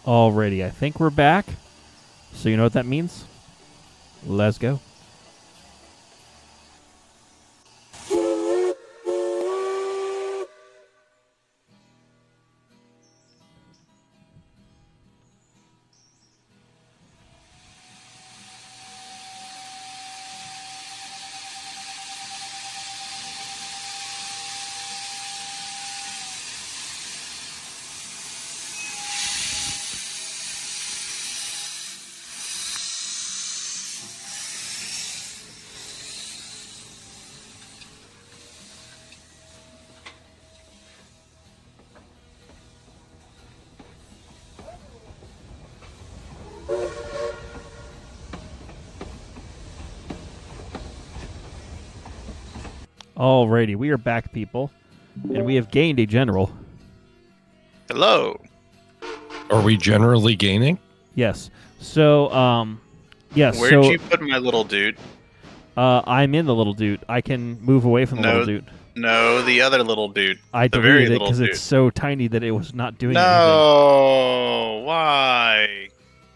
Alrighty, I think we're back. So you know what that means? Let's go. Alrighty, we are back, people. And we have gained a general. Hello. Are we generally gaining? Yes. So, yes. Where'd you put my little dude? I'm in the little dude. I can move away from the little dude. No, the other little dude. I deleted it because it's so tiny that it was not doing anything. No, why?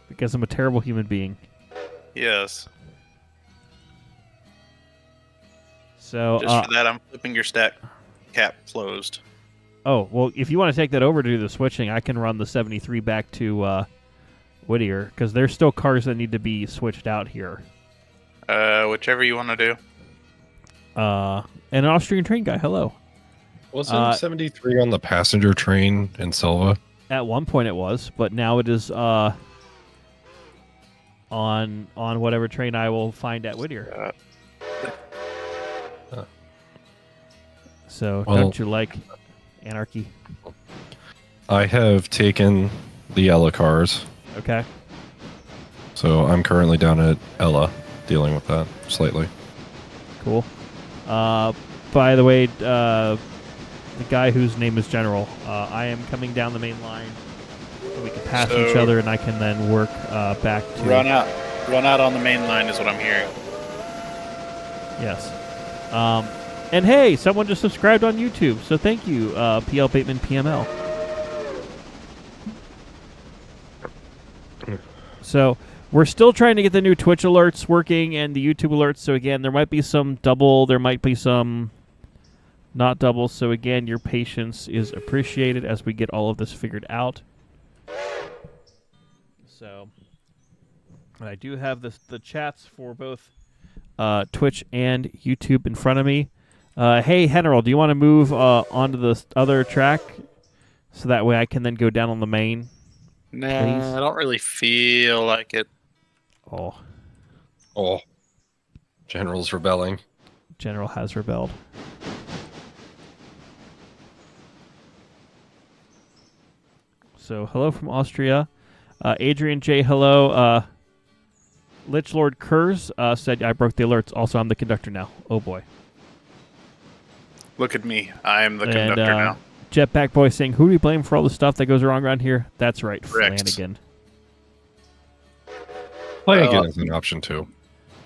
Because I'm a terrible human being. Yes. So, just for that, I'm flipping your stack cap closed. Oh, well, if you want to take that over to do the switching, I can run the 73 back to Whittier, because there's still cars that need to be switched out here. Whichever you want to do. And an Austrian train guy, hello. Wasn't 73 on the passenger train in Silva? At one point it was, but now it is on whatever train I will find at Whittier. So, don't you like anarchy? I have taken the Ella cars. Okay. So I'm currently down at Ella, dealing with that slightly. Cool. By the way, the guy whose name is General, I am coming down the main line so we can pass each other, and I can then work back to... Run out on the main line is what I'm hearing. Yes. And hey, someone just subscribed on YouTube, so thank you, PL Bateman PML. So we're still trying to get the new Twitch alerts working and the YouTube alerts. So again, there might be some double, there might be some not double. So again, your patience is appreciated as we get all of this figured out. So I do have the chats for both Twitch and YouTube in front of me. Hey, General, do you want to move onto the other track so that way I can then go down on the main? Nah, please? I don't really feel like it. Oh. General's rebelling. General has rebelled. So, hello from Austria. Adrian J, hello. Lich Lord Kurz said, I broke the alerts. Also, I'm the conductor now. Oh, boy. Look at me. I am the conductor now. Jetpack Boy saying, who do we blame for all the stuff that goes wrong around here? That's right, Rex. Flanagan. Flanagan is an option, too.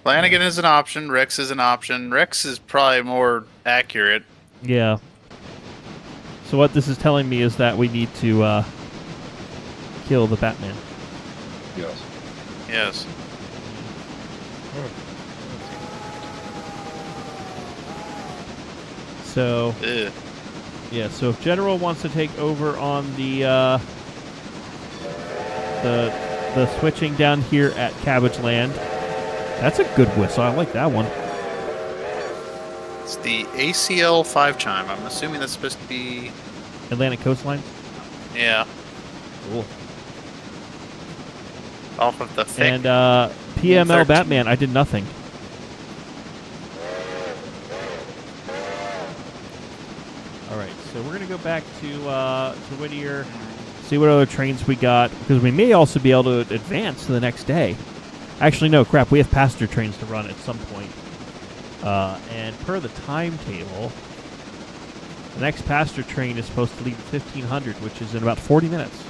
Flanagan is an option. Rex is an option. Rex is probably more accurate. Yeah. So what this is telling me is that we need to kill the Batman. Yes. Yes. So... Ugh. Yeah, so if General wants to take over on the switching down here at Cabbage Land, that's a good whistle. I like that one. It's the ACL 5 chime. I'm assuming that's supposed to be Atlantic Coastline? Yeah. Cool. Off of the thick. And PML Batman, I did nothing. Alright, so we're going to go back to Whittier, see what other trains we got, because we may also be able to advance to the next day. Actually, no, crap, we have passenger trains to run at some point. And per the timetable, the next passenger train is supposed to leave at 1500, which is in about 40 minutes.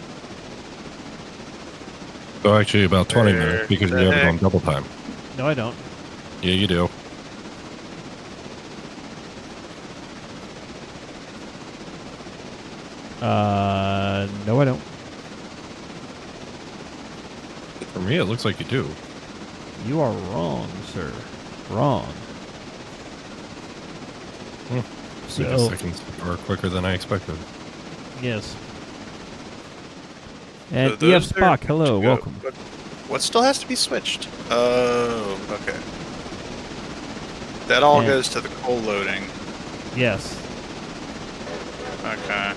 Oh, actually, about 20 minutes, because you have it on double time. No, I don't. Yeah, you do. No, I don't. me, it looks like you do. You are wrong, sir. Wrong. The seconds are quicker than I expected. Yes. And So those EF Spock, are hello, to go. welcome. What still has to be switched? Oh, okay. That all And- goes to the coal loading. Yes. Okay.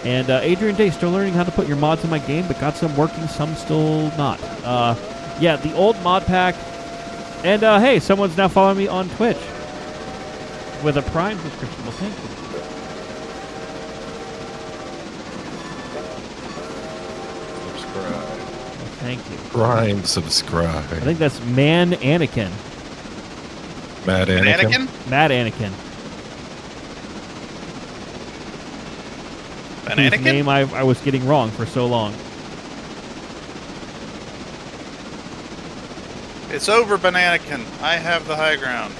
And Adrian Day, still learning how to put your mods in my game, but got some working, some still not. Yeah, the old mod pack. And hey, someone's now following me on Twitch with a Prime subscription. Well, thank you. Subscribe. Well, thank you. Prime subscribe. I think that's Man Anakin. Mad Anakin. Anakin? Mad Anakin. An Whose Anakin? name I was getting wrong for so long. It's over, Bananakin. I have the high ground.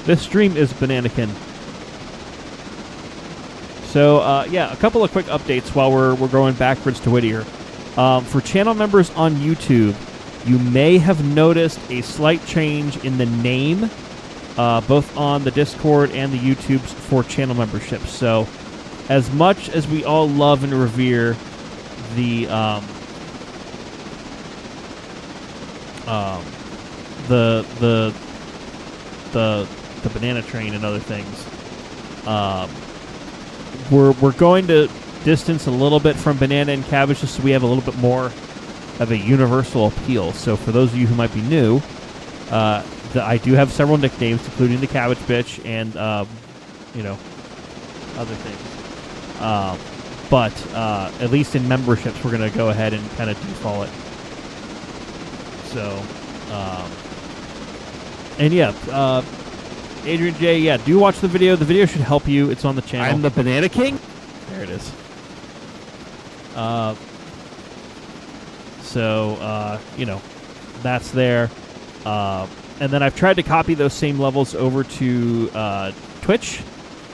This stream is Bananakin. So, yeah, a couple of quick updates while we're going backwards to Whittier. For channel members on YouTube, you may have noticed a slight change in the name, both on the Discord and the YouTubes for channel memberships. So, as much as we all love and revere the banana train and other things, we're going to distance a little bit from banana and cabbage just so we have a little bit more of a universal appeal. So for those of you who might be new, I do have several nicknames, including the cabbage bitch and other things. But at least in memberships, we're going to go ahead and kind of default it. So, and yeah, Adrian J, yeah, do watch the video. The video should help you. It's on the channel. I'm the Banana King? There it is. So, that's there. And then I've tried to copy those same levels over to Twitch.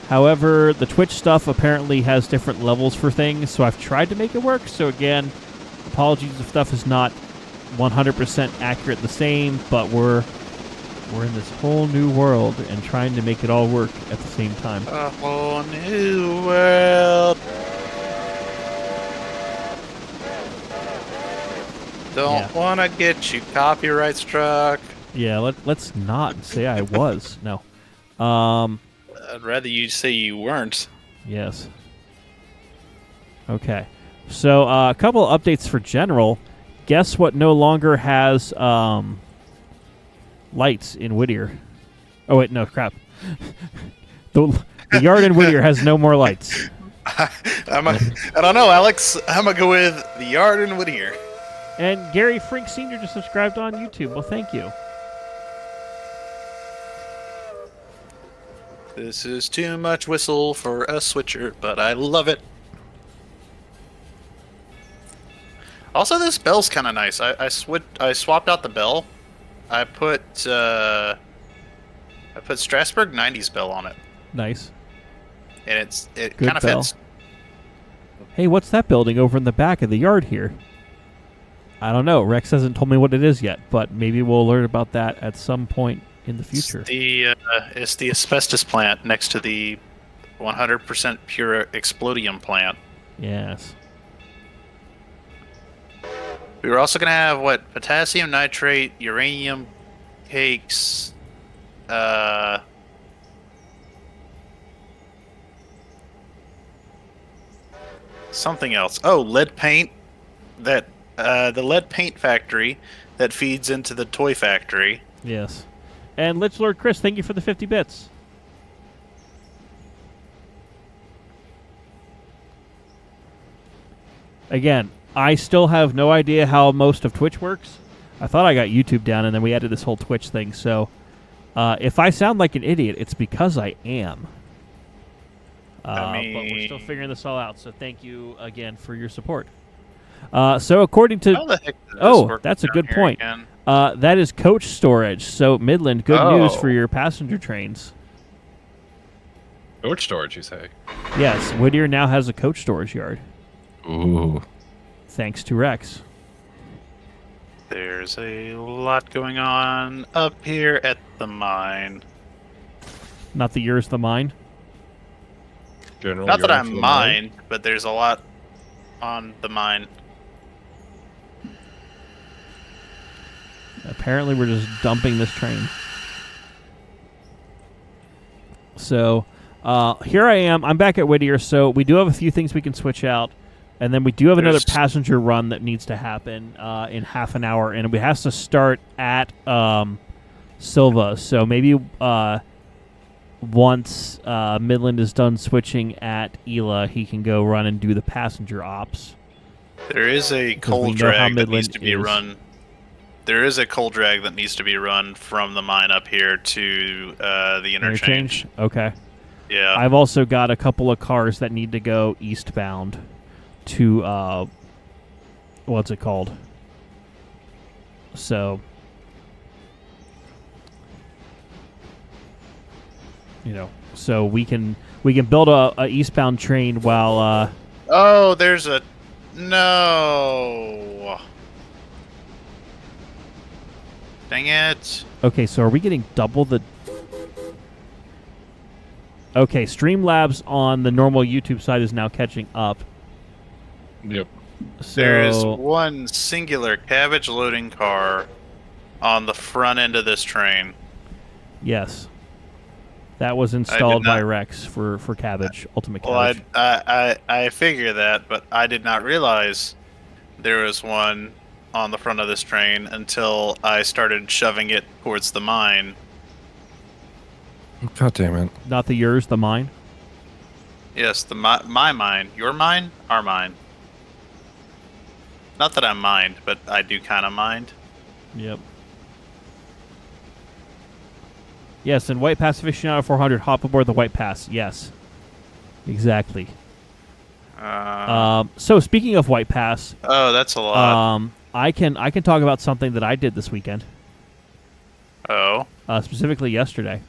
However, the Twitch stuff apparently has different levels for things, so I've tried to make it work. So again, apologies if stuff is not 100% accurate the same, but we're in this whole new world and trying to make it all work at the same time. A whole new world. Don't want to get you copyright struck. Yeah, let's not say I was. No. I'd rather you say you weren't. Yes. Okay. So a couple of updates for general. Guess what no longer has lights in Whittier? Oh, wait, no, crap. The yard in Whittier has no more lights. I don't know, Alex. I'm going to go with the yard in Whittier. And Gary Frink Sr. just subscribed on YouTube. Well, thank you. This is too much whistle for a switcher, but I love it. Also, this bell's kind of nice. I swapped out the bell. I put Strasbourg 90s bell on it, Nice. and it Good kind of bell. fits. Hey, what's that building over in the back of the yard here? I don't know. Rex hasn't told me what it is yet, but maybe we'll learn about that at some point in the future. It's the asbestos plant next to the 100% pure explodium plant. Yes. We were also gonna have potassium nitrate, uranium cakes, something else. Oh, lead paint. The lead paint factory that feeds into the toy factory. Yes. And Lich Lord Chris, thank you for the 50 bits. Again, I still have no idea how most of Twitch works. I thought I got YouTube down, and then we added this whole Twitch thing. So if I sound like an idiot, it's because I am. But we're still figuring this all out. So thank you again for your support. So according to... How the heck does this work that's a down good here point. again? That is coach storage. So Midland, good news for your passenger trains. Coach storage, you say? Yes, Whittier now has a coach storage yard. Ooh. Thanks to Rex. There's a lot going on up here at the mine. Not that yours the mine. General, Not that you're in I'm for the mine? mined, but there's a lot on the mine. Apparently, we're just dumping this train. So, here I am. I'm back at Whittier, so we do have a few things we can switch out. And then we do have another There's- passenger run that needs to happen in half an hour. And it has to start at Silva. So maybe once Midland is done switching at Ela, he can go run and do the passenger ops. There is a Because we coal know how drag that needs Midland to be is. run. There is a coal drag that needs to be run from the mine up here to the interchange. Okay. Yeah. I've also got a couple of cars that need to go eastbound to what's it called? So, so we can build a eastbound train while Oh, there's a no. Dang it. okay, so are we getting double the Okay, Streamlabs on the normal YouTube side is now catching up. Yep. So There is one singular cabbage loading car on the front end of this train. yes. That was installed by not- Rex for Cabbage, Ultimate Well, Cabbage. I figure that, but I did not realize there was one on the front of this train until I started shoving it towards the mine. God damn it. Not the yours, the mine. Yes, my mine. Your mine? Our mine. Not that I'm mined, but I do kind of mind. Yep. Yes, and White Pass Aficionado 400, hop aboard the White Pass. Yes. Exactly. So speaking of White Pass, Oh, that's a lot. I can talk about something that I did this weekend, Oh. specifically yesterday.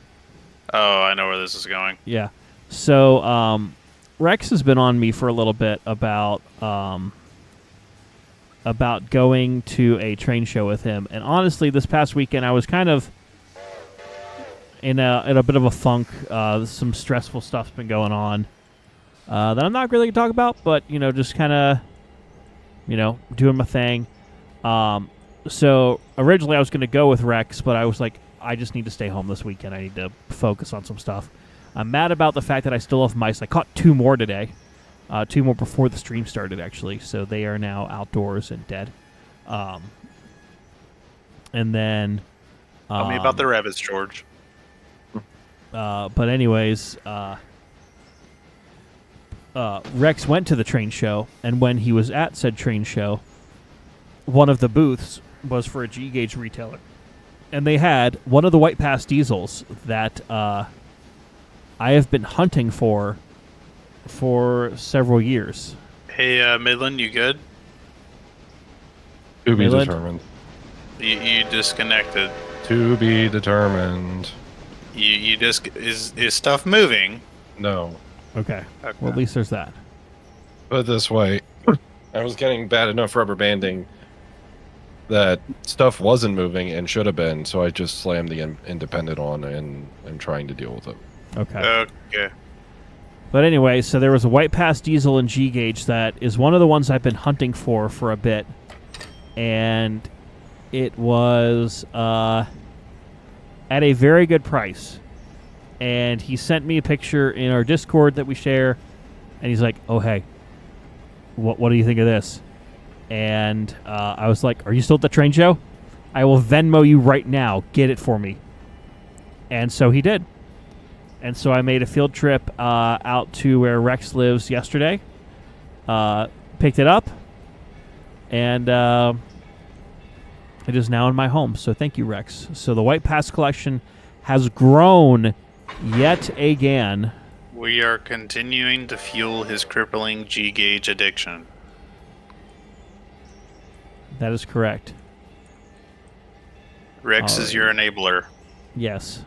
Oh, I know where this is going. Yeah. So Rex has been on me for a little bit about going to a train show with him, and honestly, this past weekend I was kind of in a bit of a funk. Some stressful stuff's been going on that I'm not really gonna talk about, but just kind of doing my thing. So originally I was gonna go with Rex, but I was like, I just need to stay home this weekend. I need to focus on some stuff. I'm mad about the fact that I still have mice. I caught 2 more today. 2 more before the stream started, actually. So they are now outdoors and dead. And then... Tell me about the rabbits, George. but anyways, Rex went to the train show, and when he was at said train show, one of the booths was for a G-Gauge retailer. And they had one of the White Pass diesels that I have been hunting for several years. Hey, Midland, you good? To be Midland? determined. You disconnected. To be determined. You just is stuff moving? No. Okay. Okay. Well, at least there's that. Put it this way. I was getting bad enough rubber banding that stuff wasn't moving and should have been, so I just slammed the independent on and I'm trying to deal with it. Okay. Okay. But anyway, so there was a White Pass diesel and G-Gauge that is one of the ones I've been hunting for a bit. And it was at a very good price. And he sent me a picture in our Discord that we share, and he's like, "Oh, hey, what do you think of this?" And I was like, "Are you still at the train show? I will Venmo you right now. Get it for me." And so he did. And so I made a field trip out to where Rex lives yesterday, picked it up, and it is now in my home. So thank you, Rex. So the White Pass collection has grown yet again. We are continuing to fuel his crippling G-Gauge addiction. That is correct. Rex is your enabler. Yes.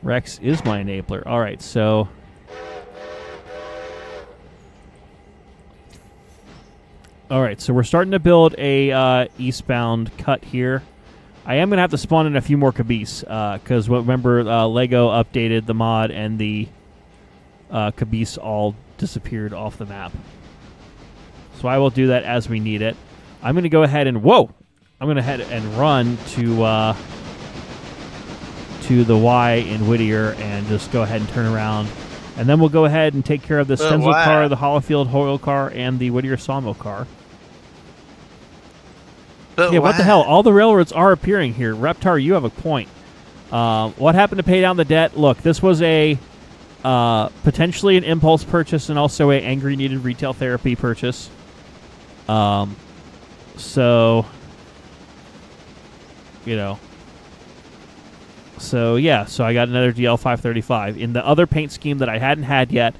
Rex is my enabler. All right, so... All right, so we're starting to build a eastbound cut here. I am going to have to spawn in a few more caboose because remember Lego updated the mod and the caboose all disappeared off the map. So I will do that as we need it. I'm going to go ahead and I'm going to head and run to the Y in Whittier and just go ahead and turn around. And then we'll go ahead and take care of the Stenzel car, the Hollofield Hoyle car, and the Whittier Sawmill car. Yeah, what the hell? All the railroads are appearing here. Reptar, you have a point. What happened to pay down the debt? Look, this was a potentially an impulse purchase and also a angry needed retail therapy purchase. So, you know. So, yeah. So I got another DL 535 in the other paint scheme that I hadn't had yet,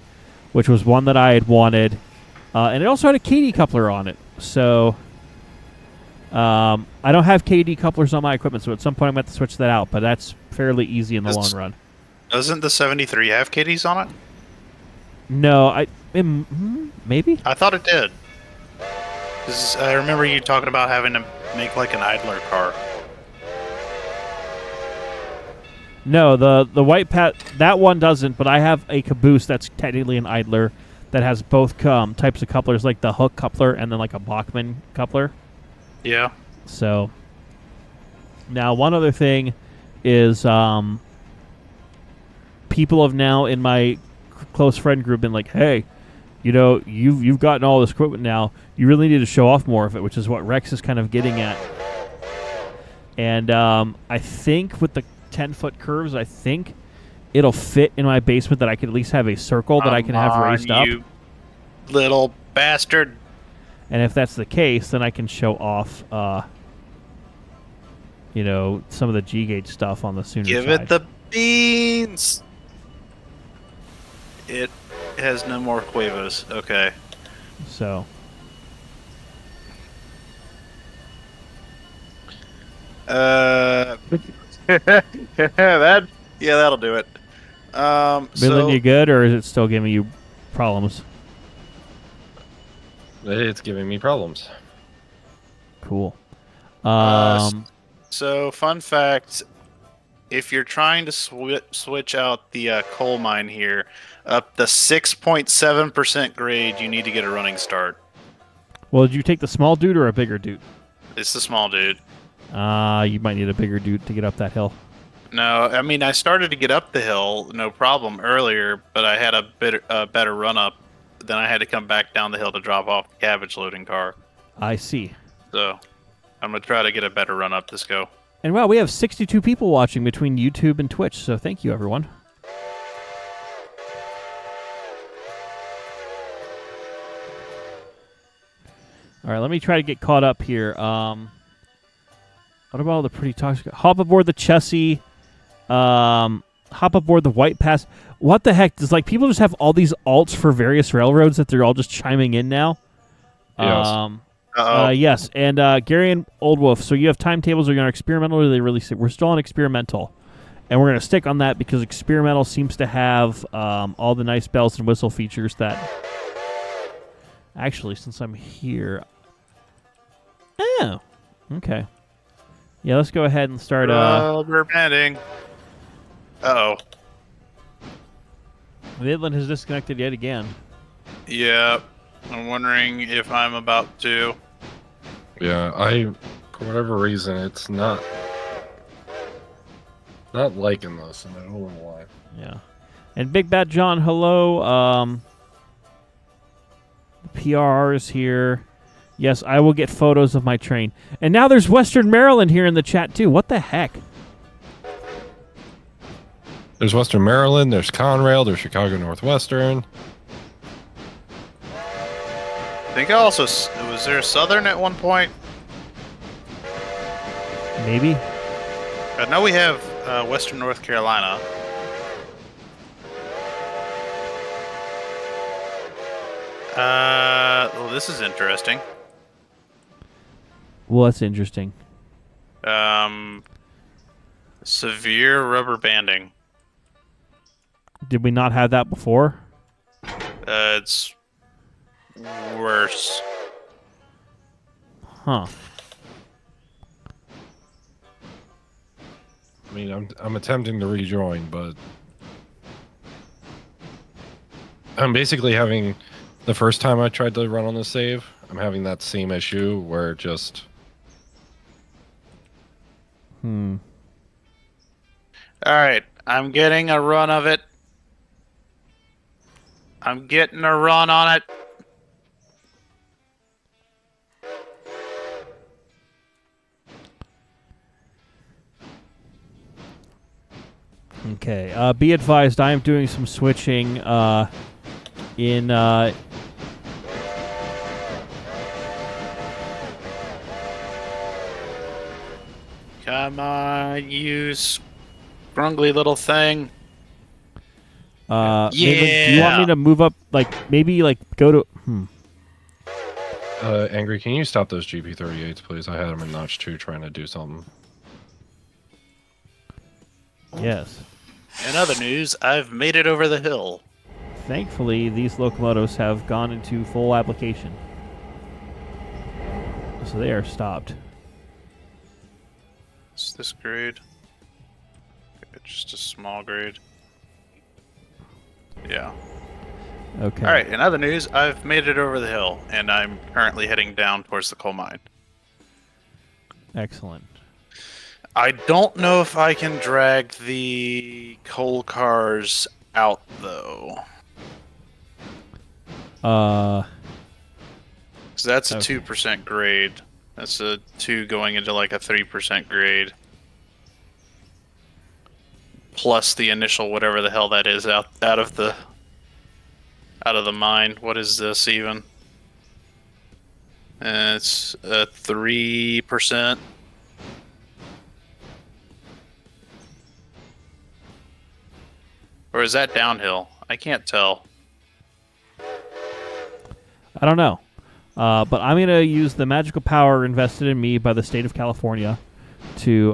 which was one that I had wanted. And it also had a KD coupler on it. So... I don't have KD couplers on my equipment, so at some point I'm going to have to switch that out, but that's fairly easy in the long run. Doesn't the 73 have KDs on it? No, maybe? I thought it did. I remember you talking about having to make like an idler car. No, the white that one doesn't, but I have a caboose that's technically an idler that has both types of couplers, like the hook coupler and then like a Bachmann coupler. Yeah. So, now one other thing is people have now in my close friend group been like, hey, you know, you've gotten all this equipment now. You really need to show off more of it, which is what Rex is kind of getting at. And I think with the 10-foot curves, I think it'll fit in my basement that I can at least have a circle that I can have raised up. You little bastard. And if that's the case, then I can show off, you know, some of the G-gauge stuff on the Sooner side. Give it the beans! It has no more Cuevas. Okay. So. That'll do it. Midland, you good, or is it still giving you problems? It's giving me problems. Cool. So, fun fact, if you're trying to switch out the coal mine here, up the 6.7% grade, you need to get a running start. Well, did you take the small dude or a bigger dude? It's the small dude. You might need a bigger dude to get up that hill. No, I mean, I started to get up the hill, no problem, earlier, but I had a better run-up. Then I had to come back down the hill to drop off the cabbage loading car. I see. So, I'm going to try to get a better run-up this go. And wow, we have 62 people watching between YouTube and Twitch, so thank you, everyone. All right, let me try to get caught up here. What about all the pretty toxic? Hop aboard the Chessie. Hop aboard the White Pass. What the heck? Does people just have all these alts for various railroads that they're all just chiming in now? Yes. Yes, and Gary and Old Wolf. So you have timetables. Are you on experimental, or do they release it? We're still on experimental, and we're going to stick on that because experimental seems to have all the nice bells and whistle features that. Actually, since I'm here, oh, okay, yeah. Let's go ahead and start. Rubber banding. Uh-oh. Midland has disconnected yet again. Yeah, I'm wondering if I'm about to. Yeah, for whatever reason, it's not liking this, and I don't know why. Yeah. And Big Bad John, hello. The PRR is here. Yes, I will get photos of my train. And now there's Western Maryland here in the chat, too. What the heck? There's Western Maryland, there's Conrail, there's Chicago Northwestern. I think I also... Was there a Southern at one point? Maybe. I know we have Western North Carolina. Well, this is interesting. Well, that's interesting. Severe rubber banding. Did we not have that before? It's worse. Huh. I mean, I'm attempting to rejoin, but I'm basically having the first time I tried to run on the save. I'm having that same issue where it just. All right, I'm getting a run of it. I'm getting a run on it. Okay. Be advised, I am doing some switching in. Come on, you scrungly little thing. Maitland, do you want me to move up? Like maybe like go to. Angry, can you stop those GP38s, please? I had them in notch 2 trying to do something. Yes. In other news, I've made it over the hill. Thankfully, these locomotives have gone into full application, so they are stopped. Is this grade? Okay, just a small grade. Yeah. Okay. All right. In other news, I've made it over the hill, and I'm currently heading down towards the coal mine. Excellent. I don't know if I can drag the coal cars out, though. 'Cause that's a 2% grade. That's a 2 going into like a 3% grade. Plus the initial whatever the hell that is out of the mine. What is this even? It's a 3%. Or is that downhill? I can't tell. I don't know. But I'm going to use the magical power invested in me by the state of California to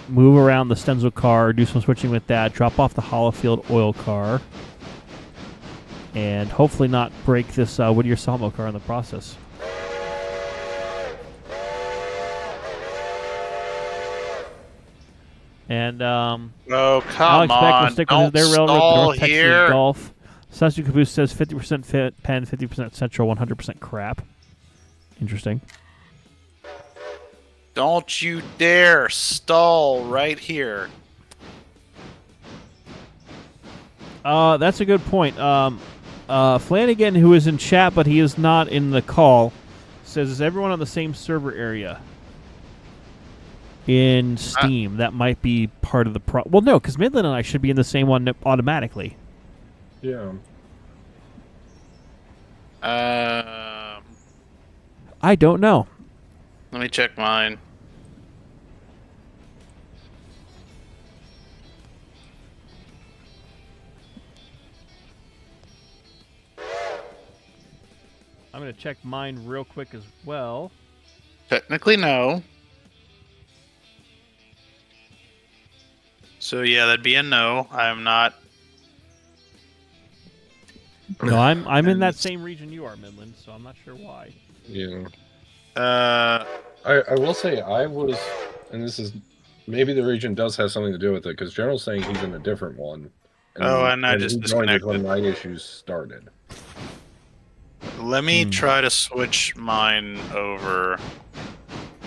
move around the Stenzel car, do some switching with that, drop off the Hollowfield oil car, and hopefully not break this Whittier sawmill car in the process. And oh, come Alex Beck will on! stick Don't with their railroad, stall North Texas here. Gulf. Sasu Caboose says 50% Penn, 50% Central, 100% crap. Interesting. Don't you dare stall right here. That's a good point. Flanagan, who is in chat but he is not in the call, says, is everyone on the same server area in Steam? That might be part of the problem. Well, no, because Midland and I should be in the same one automatically. Yeah. I don't know. Let me check mine. I'm going to check mine real quick as well. Technically, no. So yeah, that'd be a no. I'm not. No, I'm in that same region you are, Midland, so I'm not sure why. Yeah. Uh, I will say I was, and this is maybe the region does have something to do with it because General's saying he's in a different one. and I just he joined it when disconnected. my issues started. Let me try to switch mine over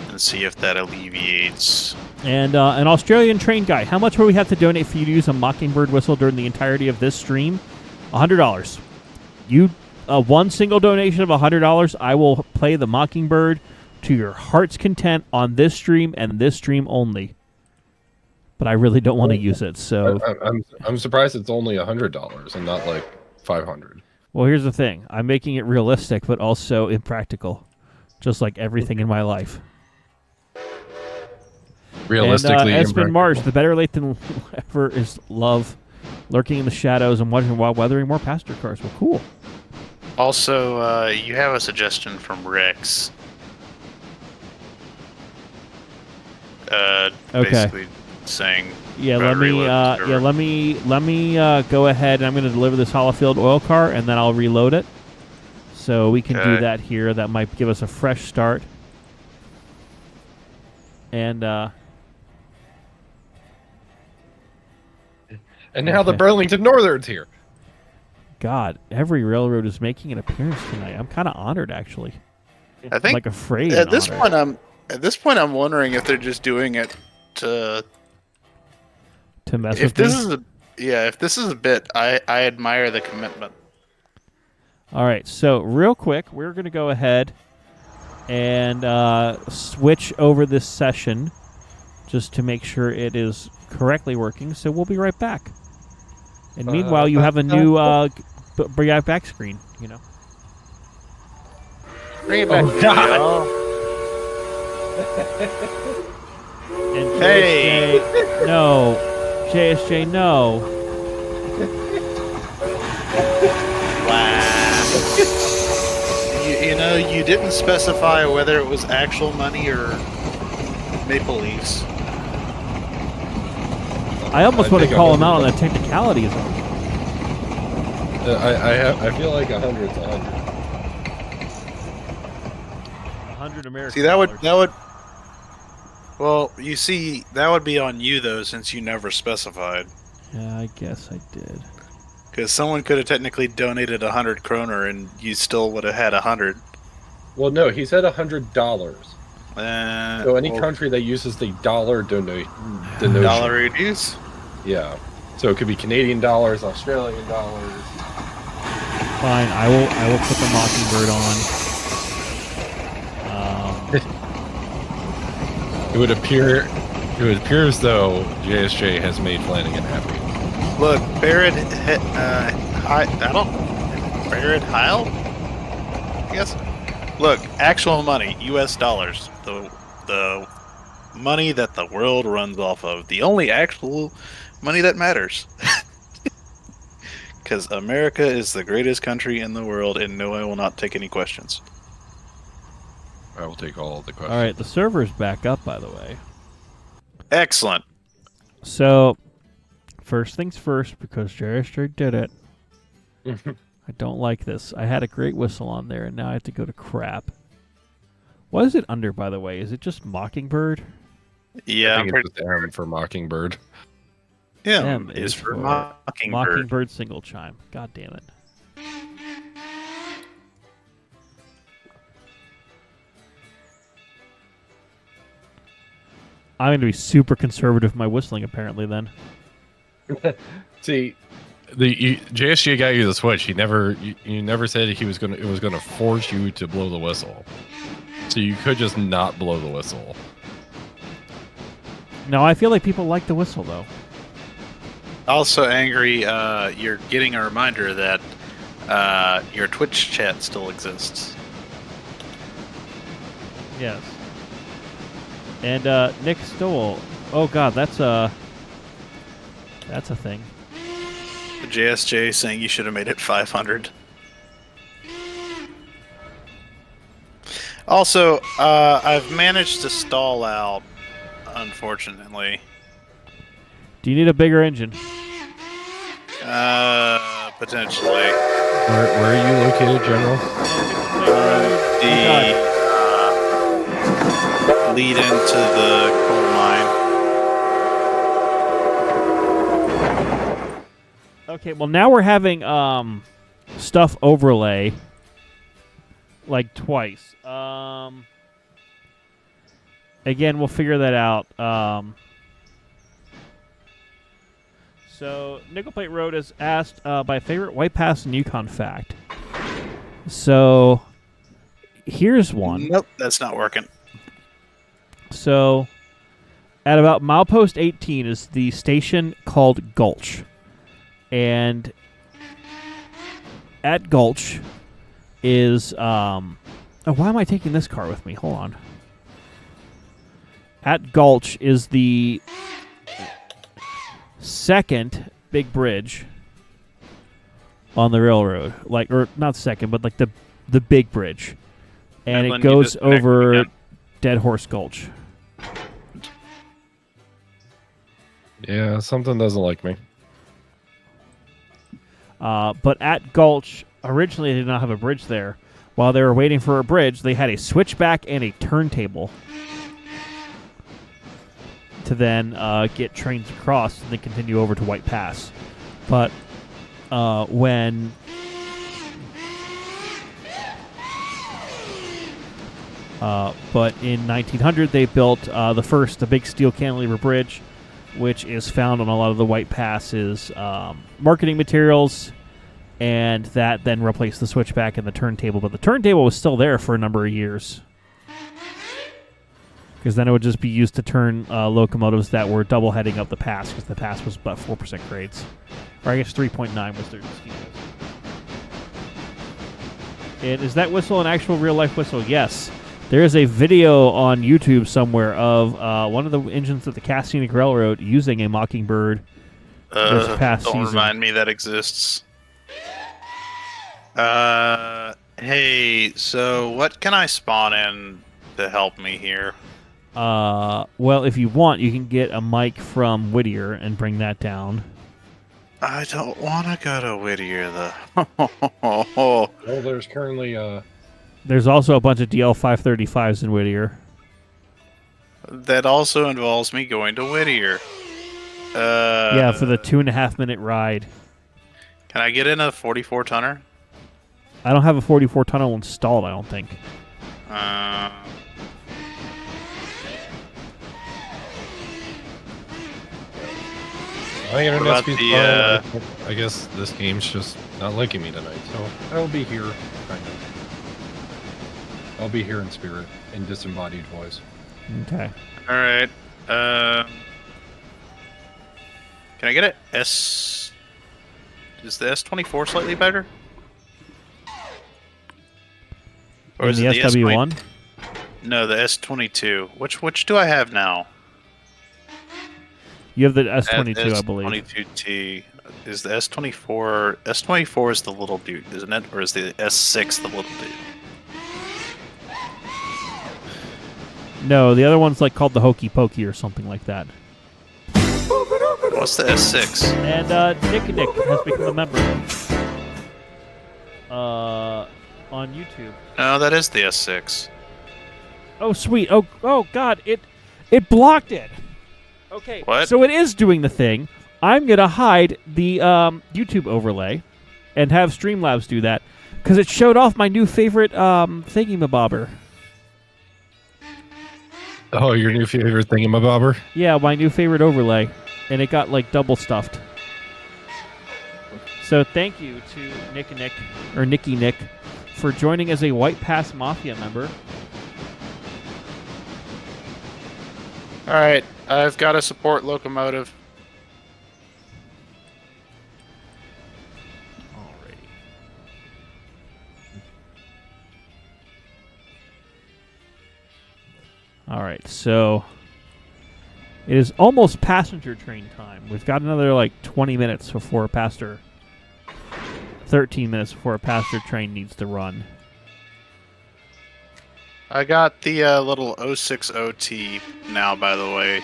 and see if that alleviates. And an Australian train guy, how much will we have to donate for you to use a Mockingbird whistle during the entirety of this stream? $100. You one single donation of $100, I will play the Mockingbird to your heart's content on this stream and this stream only. But I really don't want to use it, so I'm surprised it's only $100 and not like $500. well, here's the thing. I'm making it realistic but also impractical, just like everything in my life. Realistically, and Espen impractical. Marsh, the better late than ever is love, lurking in the shadows and watching while weathering more passenger cars. Well, cool. Also, you have a suggestion from Rex. Basically saying. Yeah, let me go ahead and I'm going to deliver this Hollowfield oil car and then I'll reload it. So we can do that here. That might give us a fresh start. And And now the Burlington Northern's here. God, every railroad is making an appearance tonight. I'm kind of honored, actually. I I'm think like afraid. at and this honored. point I'm wondering if they're just doing it to To mess if with me. this is a if this is a bit, I admire the commitment. All right, so real quick, we're going to go ahead and switch over this session just to make sure it is correctly working. So we'll be right back. And meanwhile, you have a new back screen, you know. Bring it back. And Hey! JSJ, no. JSJ, no. Wow. you know, you didn't specify whether it was actual money or maple leaves. I almost I want to think call I'm him out on over the technicalities. I feel like 100's 100. 100 American See, that would dollars. well, you see, that would be on you though, since you never specified. Yeah, I guess I did. Because someone could have technically donated 100 kroner, and you still would have had 100. Well, no, he said $100. So any Well, country that uses the dollar denotation. dollar reduce. Yeah. So it could be Canadian dollars, Australian dollars. Fine, I will put the Mockingbird on. It would appear as though JSJ has made Flanagan happy. Look, Barrett, Barrett Heil? I guess. Look, actual money, U.S. dollars, the money that the world runs off of, the only actual money that matters. Because America is the greatest country in the world, and no, I will not take any questions. I will take all of the questions. All right, the server's back up, by the way. Excellent. So, first things first, because JSJ did it. I don't like this. I had a great whistle on there, and now I have to go to crap. What is it under, by the way? Is it just Mockingbird? Yeah, I I'm think pretty, it's just M for Mockingbird. yeah, M is is for for Mockingbird. Mockingbird single chime. God damn it. I'm going to be super conservative with my whistling, apparently, then. See, JSG got you the switch. He never, you never said it was gonna force you to blow the whistle. So you could just not blow the whistle. No, I feel like people like the whistle, though. Also, Angry, you're getting a reminder that your Twitch chat still exists. Yes. And Nick Stoll. Oh God, that's a thing. JSJ saying you should have made it 500. Also, I've managed to stall out, unfortunately. Do you need a bigger engine? Potentially. Where are you located, General? The lead into the coal mine. Okay, well now we're having stuff overlay like twice. Again, we'll figure that out. So Nickel Plate Road is asked by favorite White Pass and Yukon fact. So here's one. Nope, that's not working. So at about milepost 18 is the station called Gulch. And at Gulch is oh, why am I taking this car with me? Hold on. At Gulch is the second big bridge on the railroad. Like, or not second, but like the big bridge. And Edlin, it you goes disconnected over again. Dead Horse Gulch. Yeah, something doesn't like me. But at Gulch, originally they did not have a bridge there. While they were waiting for a bridge, they had a switchback and a turntable. to then get trains across and then continue over to White Pass. But when in 1900 they built the big steel cantilever bridge, which is found on a lot of the White Pass's marketing materials, and that then replaced the switchback and the turntable. But the turntable was still there for a number of years, because then it would just be used to turn locomotives that were double heading up the pass, because the pass was about 4% grades. Or I guess 3.9 was their speed. And is that whistle an actual real-life whistle? Yes. There is a video on YouTube somewhere of one of the engines of the Cass Scenic Railroad using a Mockingbird this past don't season. remind me that exists. Hey, so what can I spawn in to help me here? Well, if you want, you can get a mic from Whittier and bring that down. I don't want to go to Whittier, though. Well, there's currently There's also a bunch of DL535s in Whittier. That also involves me going to Whittier. Yeah, for the 2.5-minute ride. Can I get in a 44-tonner? I don't have a 44 tunnel installed, I don't think. my internet about speed's the, fine. I guess this game's just not liking me tonight, so I'll be here, kind of. I'll be here in spirit, in disembodied voice. Okay. All right. Can I get it? Is the S24 slightly better? Or In is the it SW1? No, the S22. Which do I have now? You have the S22, I believe. S22T. Is the S24... S24 is the little dude, isn't it? Or is the S6 the little dude? No, the other one's like called the Hokey Pokey or something like that. What's the S6? And Nick has become a member on YouTube. No, that is the S6. Oh, sweet. Oh, God. It blocked it. Okay. What? So it is doing the thing. I'm going to hide the YouTube overlay and have Streamlabs do that, because it showed off my new favorite thingamabobber. Oh, your new favorite thingamabobber? Yeah, my new favorite overlay. And it got, like, double stuffed. So thank you to Nicky Nick, for joining as a White Pass Mafia member. Alright, I've got a support locomotive. Alrighty. Alright, so it is almost passenger train time. We've got another like 20 minutes before 13 minutes before a passenger train needs to run. I got the little 060T now, by the way.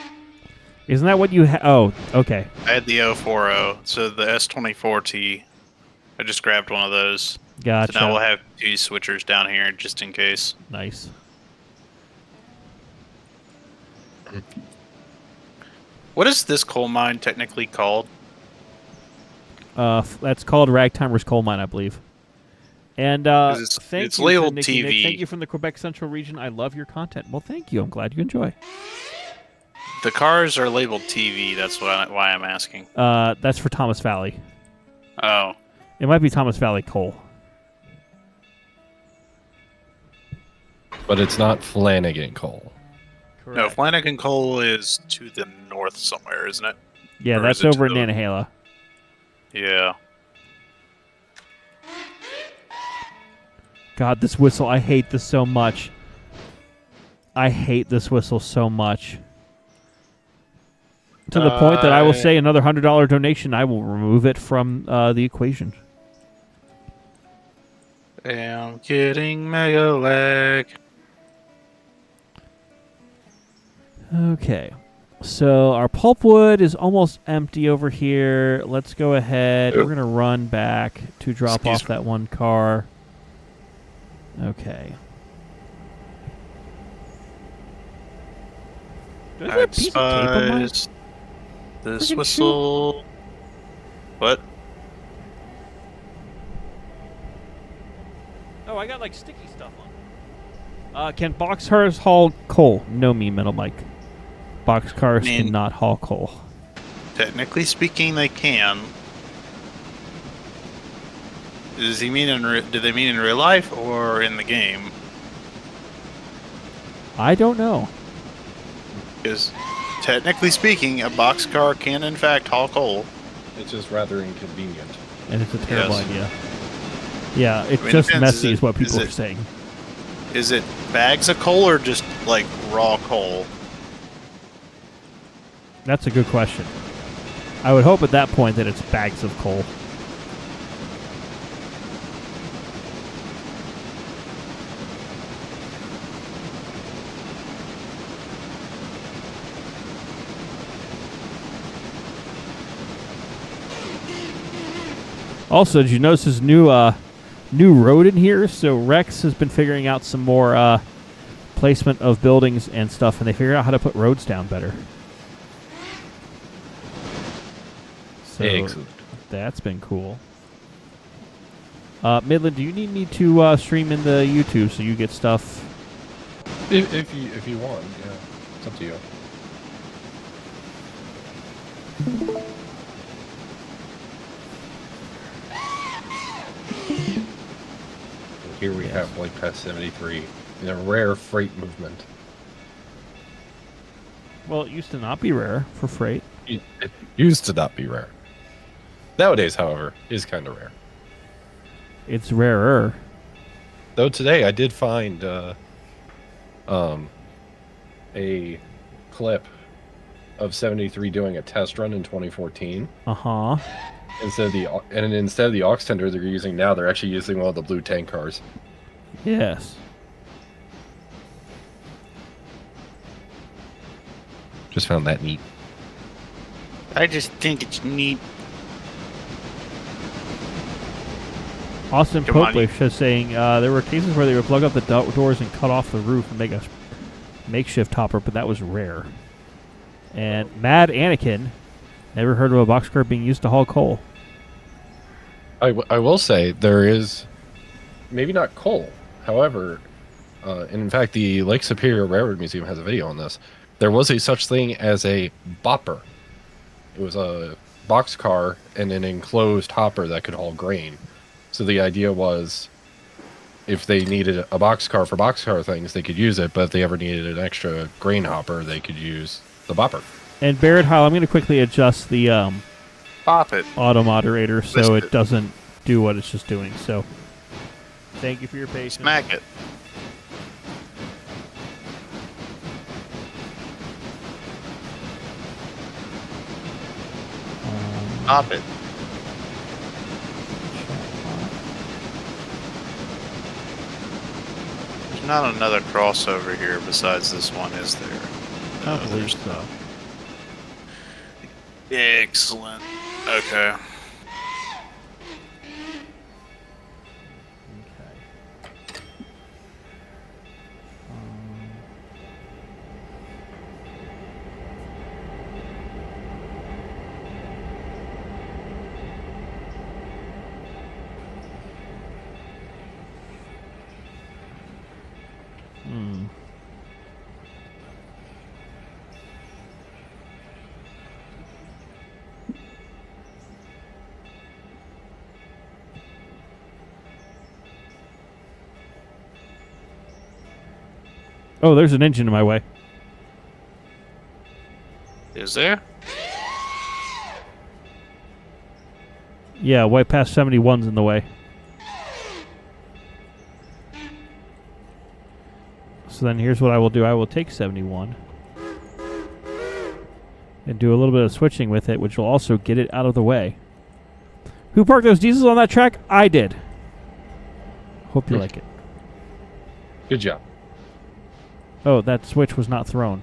Isn't that what you Oh, okay. I had the 040, so the S24T. I just grabbed one of those. Gotcha. So now we'll have 2 switchers down here just in case. Nice. What is this coal mine technically called? That's called Ragtimer's Coal Mine, I believe. And thank it's you labeled to Nicky Nick. TV. Thank you from the Quebec Central region. I love your content. Well, thank you. I'm glad you enjoy. The cars are labeled TV. That's why I'm asking. That's for Thomas Valley. Oh. It might be Thomas Valley Coal. But it's not Flanagan Coal. Correct. No, Flanagan Coal is to the north somewhere, isn't it? Yeah, Or that's is it over to in the- Nantahala. Yeah. God, this whistle, I hate this so much. I hate this whistle so much. To the point that I will say another $100 donation, I will remove it from the equation. I'm getting mega lag. Okay. So our pulpwood is almost empty over here. Let's go ahead. We're going to run back to drop Excuse off that one car. Okay. Do I have a piece of tape on my despise this friggin' whistle. What? Oh, I got like sticky stuff on. Can boxcars haul coal? No, me, Metal Mike. Boxcars Man. cannot haul coal. Technically speaking, they can. Does he mean do they mean in real life or in the game? I don't know. Because technically speaking, a boxcar can in fact haul coal. It's just rather inconvenient. And it's a terrible Yes. idea. Yeah, it's I mean, just depends. messy is what people are saying. Is it bags of coal or just like raw coal? That's a good question. I would hope at that point that it's bags of coal. Also, did you notice his new road in here? So Rex has been figuring out some more placement of buildings and stuff, and they figured out how to put roads down better. So Excellent. that's been cool. Midland, do you need me to stream in the YouTube so you get stuff? If you want, yeah, it's up to you. Here we have like past 73 in a rare freight movement. Well, it used to not be rare for freight. It used to not be rare. Nowadays, however, is kind of rare. It's rarer. Though today I did find a clip of 73 doing a test run in 2014. Uh-huh. Instead of the aux tender they're using now, they're actually using one of the blue tank cars. Yes. Just found that neat. I just think it's neat. Austin Come on, Poplish is saying there were cases where they would plug up the doors and cut off the roof and make a makeshift hopper, but that was rare. And Mad Anakin, never heard of a boxcar being used to haul coal. I will say there is maybe not coal. However, and in fact, the Lake Superior Railroad Museum has a video on this. There was a such thing as a bopper. It was a boxcar and an enclosed hopper that could haul grain. So the idea was, if they needed a boxcar for boxcar things, they could use it. But if they ever needed an extra grain hopper, they could use the bopper. And Barrett Heil, I'm going to quickly adjust the Pop it. auto moderator so List it it. doesn't do what it's just doing. So, thank you for your patience. Smack it. Pop it. There's not another crossover here besides this one, is there? I don't believe so. Excellent. Okay. Oh, there's an engine in my way. Is there? Yeah, way past 71's in the way. So then here's what I will do. I will take 71 and do a little bit of switching with it, which will also get it out of the way. Who parked those diesels on that track? I did. Hope you like it. Good job. Oh, that switch was not thrown.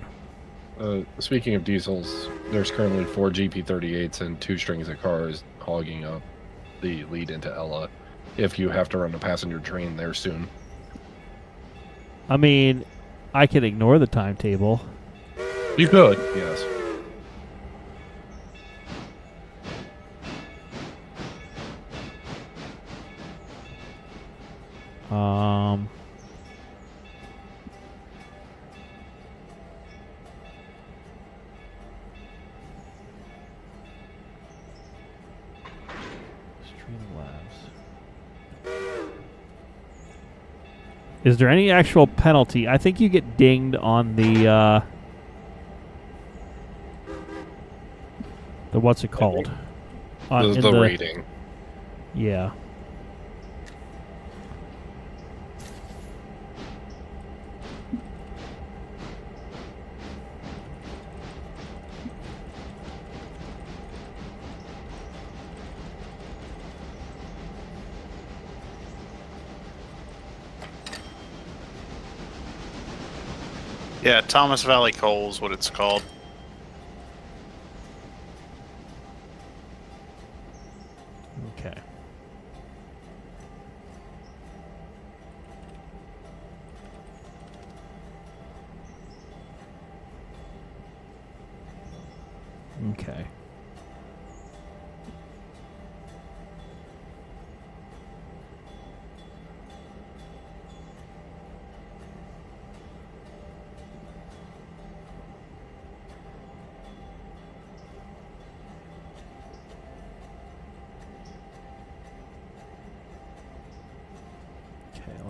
Speaking of diesels, there's currently 4 GP38s and 2 strings of cars hogging up the lead into Ella. If you have to run a passenger train there soon. I mean, I can ignore the timetable. You could, yes. Um. Is there any actual penalty? I think you get dinged on the what's it called? On The rating. Yeah. Yeah, Thomas Valley Coal is what it's called. Okay. Okay.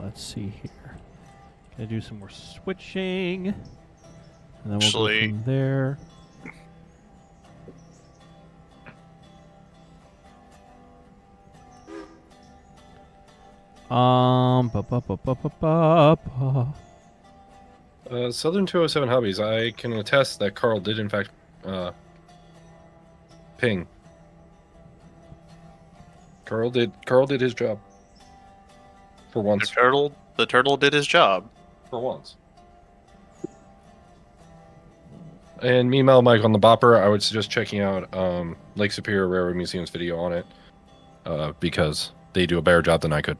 Let's see here. Gonna do some more switching, and then we'll go from there. Southern 207 Hobbies. I can attest that Carl did in fact ping. Carl did his job. For once. The turtle did his job. For once. And meanwhile, Mike, on the Bopper, I would suggest checking out Lake Superior Railroad Museum's video on it, because they do a better job than I could.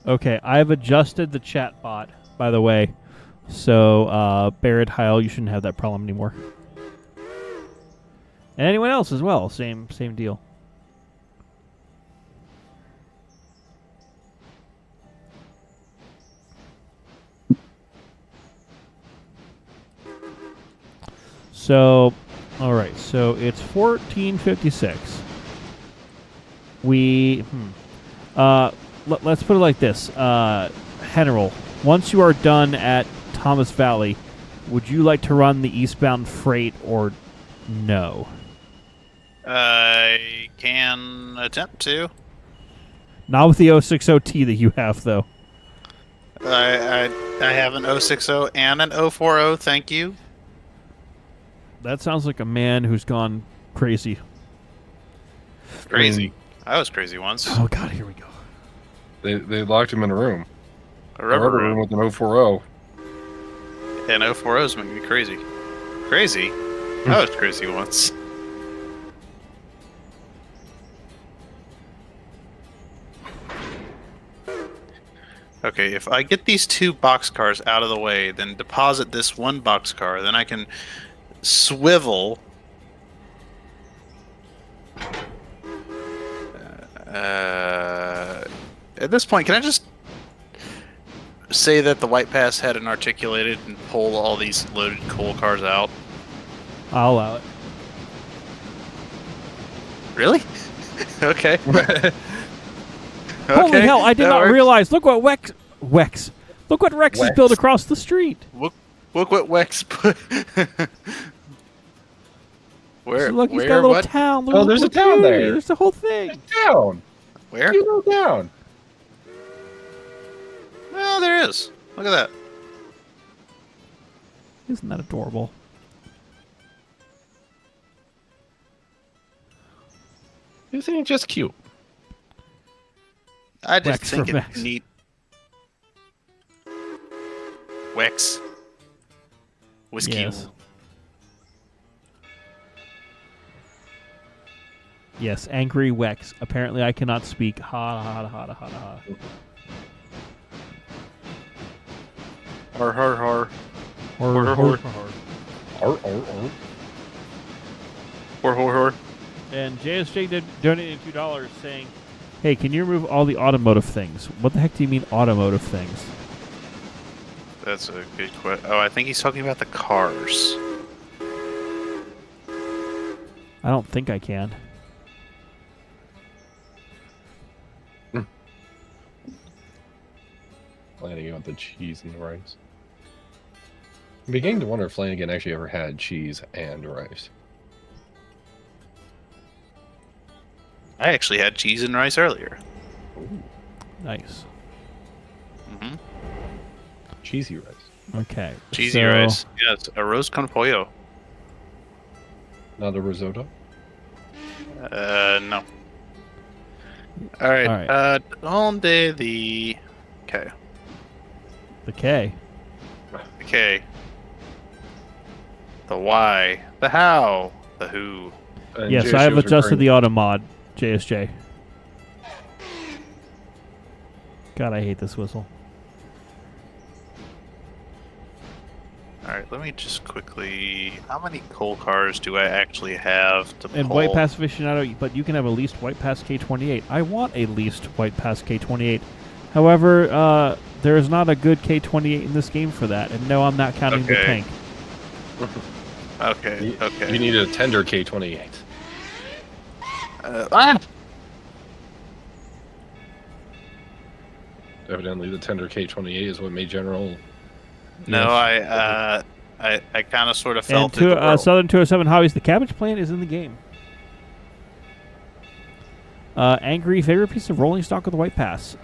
Okay, I've adjusted the chat bot, by the way. So, Barrett Heil, you shouldn't have that problem anymore. And anyone else as well, same deal. So, all right. So it's 14:56. Let's put it like this, General. Once you are done at Thomas Valley, would you like to run the eastbound freight or no? I can attempt to. Not with the 060T that you have, though. I have an 060 and an 040. Thank you. That sounds like a man who's gone crazy. Crazy. I was crazy once. Oh God, here we go. They locked him in a room. A rubber room with an 040. And 040s make me crazy. Crazy? I was crazy once. Okay, if I get these two boxcars out of the way, then deposit this one boxcar, then I can swivel. At this point, can I just say that the White Pass had an articulated and pull all these loaded coal cars out? I'll allow it. Really? Okay. Holy hell! I did not realize. Look what Wex. Look what Rex has built across the street. Look what Wex put. Where? So look, he's where, got a little what? town. Oh, there's a town there. There's the whole thing. Down. Where? You go down. Oh, there is. Look at that. Isn't that adorable? You think it's just cute? I just Wex think for it's Wex. neat. Wex. Whiskey. Yes. Yes, angry Wex. Apparently, I cannot speak. Ha ha ha ha ha ha. Har har har. Hor, Hor, hor, hor. hor. Hor hor hor. And JSJ did donated $2 saying, "Hey, can you remove all the automotive things?" What the heck do you mean automotive things? That's a good question. Oh, I think he's talking about the cars. I don't think I can. Flanagan with the cheese and the rice. I'm beginning to wonder if Flanagan actually ever had cheese and rice. I actually had cheese and rice earlier. Ooh, Nice. Mm-hmm. cheesy rice. Okay. Cheesy so- rice. Yes, arroz con pollo. Not a risotto? No. All right. All right. Donde the... Okay. The K. Okay. The why. The how. The who. And Yes, JSJ I have was adjusted referring- the auto mod, JSJ. God, I hate this whistle. All right, let me just quickly... How many coal cars do I actually have to And pull? White Pass aficionado, but you can have a leased White Pass K28. I want a leased White Pass K28. However, there is not a good K28 in this game for that. And no, I'm not counting the Okay. tank. Okay, okay. You need a tender K28. Evidently, the tender K28 is what made General. No, Yes. I kind of sort of fell And through the world. Southern 207 Hobbies, the cabbage plant is in the game. Angry, favorite piece of rolling stock with the White Pass.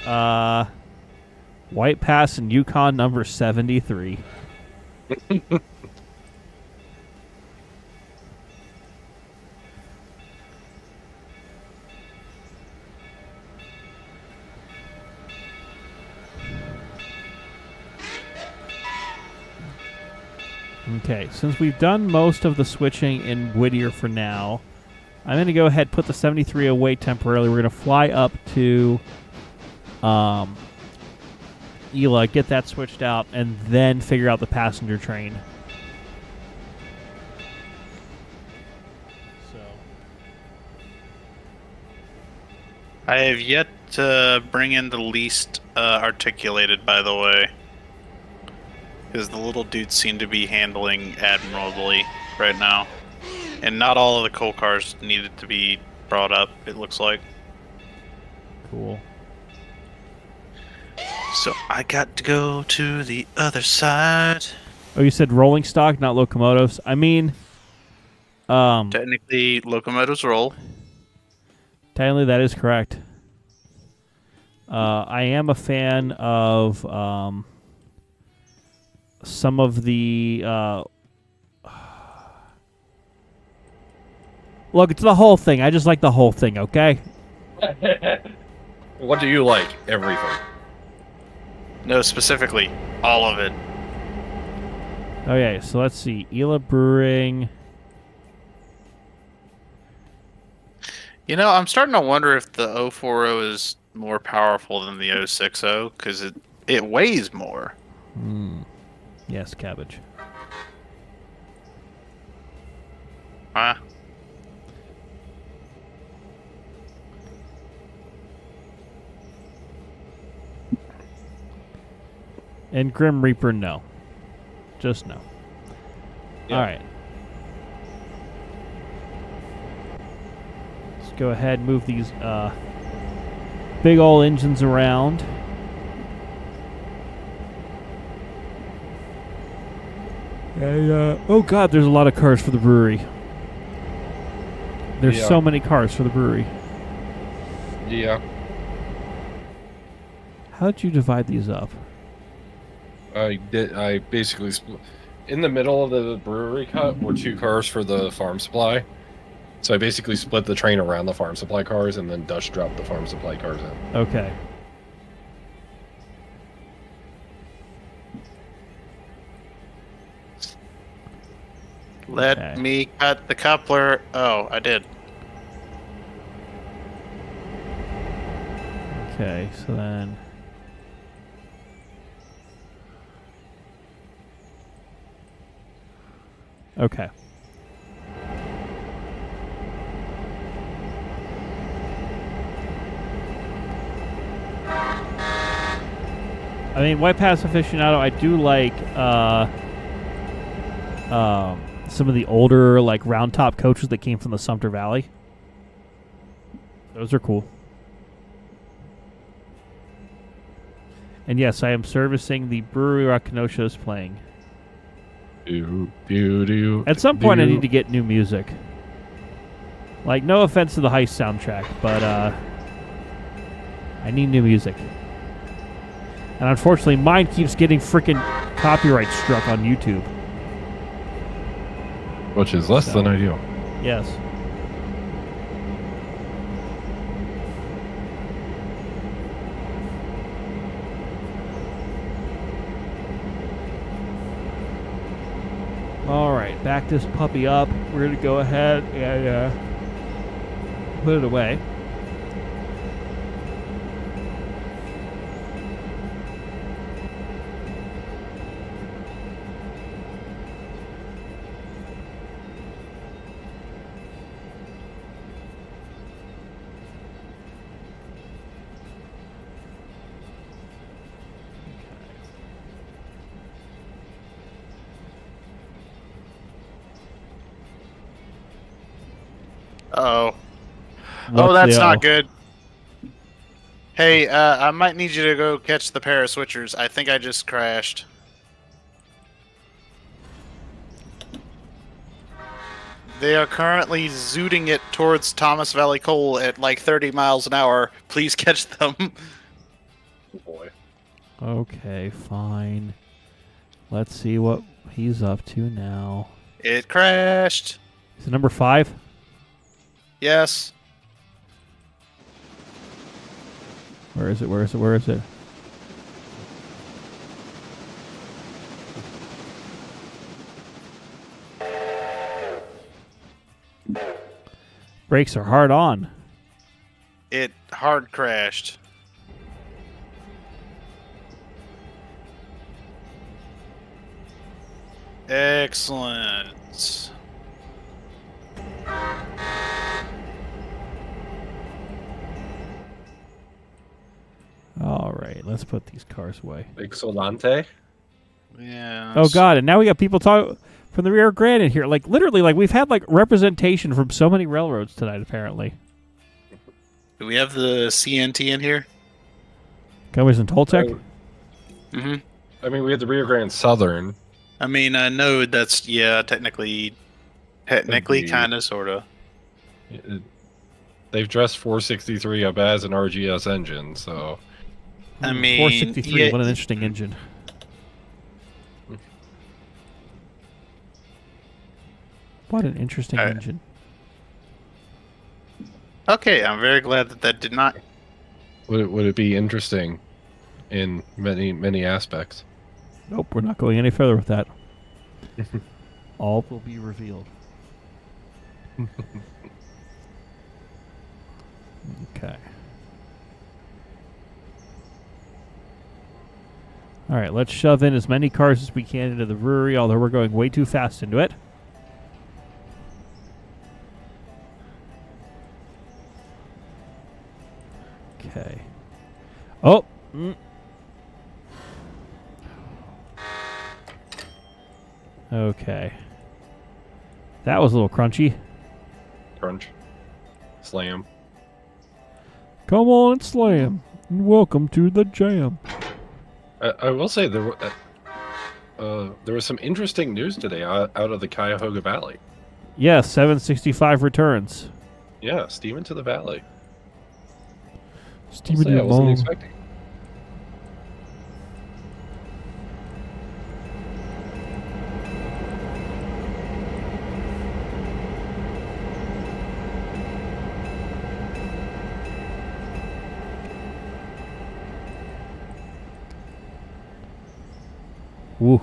White Pass and Yukon number 73. Okay, since we've done most of the switching in Whittier for now, I'm going to go ahead and put the 73 away temporarily. We're going to fly up to Ela, get that switched out, and then figure out the passenger train. So, I have yet to bring in the least articulated, by the way. Because the little dudes seem to be handling admirably right now. And not all of the coal cars needed to be brought up, it looks like. cool. So I got to go to the other side. Oh, you said rolling stock, not locomotives. I mean, Technically, locomotives roll. technically that is correct. I am a fan of some of the... Look, it's the whole thing. I just like the whole thing, okay? What do you like? Everything. No, specifically, all of it. Okay, so let's see. Ela Brewing. You know, I'm starting to wonder if the 040 is more powerful than the 060 because it weighs more. Yes, cabbage. Huh? And Grim Reaper, no. Just no. Yeah. All right. Let's go ahead and move these big old engines around. And, oh god, there's a lot of cars for the brewery. There's Yeah. so many cars for the brewery. Yeah. How did you divide these up? I did. I basically in the middle of the brewery cut were 2 cars for the farm supply. So I basically split the train around the farm supply cars and then dust dropped the farm supply cars in. Okay. Let Okay. me cut the coupler. Oh, I did. Okay, so then... Okay. I mean, White Pass Aficionado, I do like some of the older, like, round top coaches that came from the Sumter Valley. Those are cool. And yes, I am servicing the brewery while Kenosha is playing. At some point, I need to get new music. Like, no offense to the Heist soundtrack, but I need new music. And unfortunately, mine keeps getting freaking copyright struck on YouTube. Which is less than ideal. Yes. All right, back this puppy up. We're going to go ahead and put it away. Oh, What's that's the- not good. Hey, I might need you to go catch the pair of switchers. I think I just crashed. They are currently zooting it towards Thomas Valley Coal at like 30 miles an hour. Please catch them. Oh boy. Okay, fine. Let's see what he's up to now. It crashed. Is it number 5? Yes. Where is it? Where is it? Where is it? Brakes are hard on. It hard crashed. Excellent. All right, let's put these cars away. Exolante? Yeah. Oh God! And now we got people talk from the Rio Grande in here. Like literally, like we've had like representation from so many railroads tonight. Apparently, Do we have the CNT in here? Cummins and Toltec. Mm-hmm. I mean, we had the Rio Grande Southern. I mean, I know that's technically, Agreed. kind of, sort of. They've dressed 463 up as an RGS engine, so I mean, 463. yeah. What an interesting engine. What an interesting All right. engine. Okay, I'm very glad that did not. would it be interesting in many aspects? Nope, we're not going any further with that. All will be revealed. Okay. All right, let's shove in as many cars as we can into the brewery, although we're going way too fast into it. Okay. Oh! Okay. That was a little crunchy. Crunch. Slam. Come on, slam. And welcome to the jam. I will say there was some interesting news today out of the Cuyahoga Valley. Yeah, 765 returns. Yeah, steam into the valley. Steam I'll say I wasn't expecting. Woo.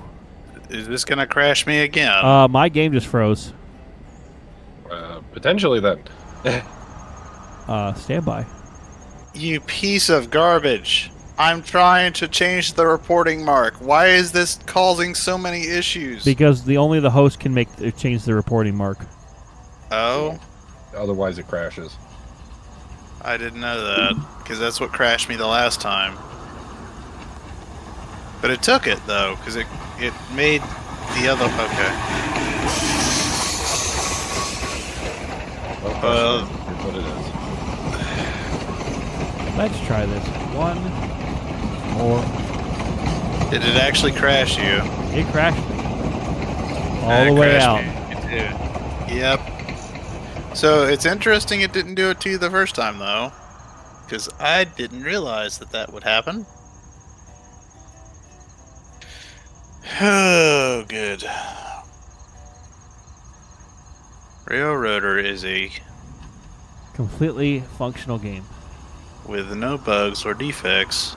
Is this gonna crash me again? My game just froze. Potentially then. Stand by. You piece of garbage. I'm trying to change the reporting mark. Why is this causing so many issues? Because only the host can change the reporting mark. Oh, Otherwise, it crashes. I didn't know that, because that's what crashed me the last time. But it took it, though, because it made the other... Okay. Well, here's what it is. Let's try this. One more. Did it actually crash you? It crashed all the way out. Yep. So it's interesting it didn't do it to you the first time, though. Because I didn't realize that would happen. Oh, good. Railroader is a... Completely functional game. with no bugs or defects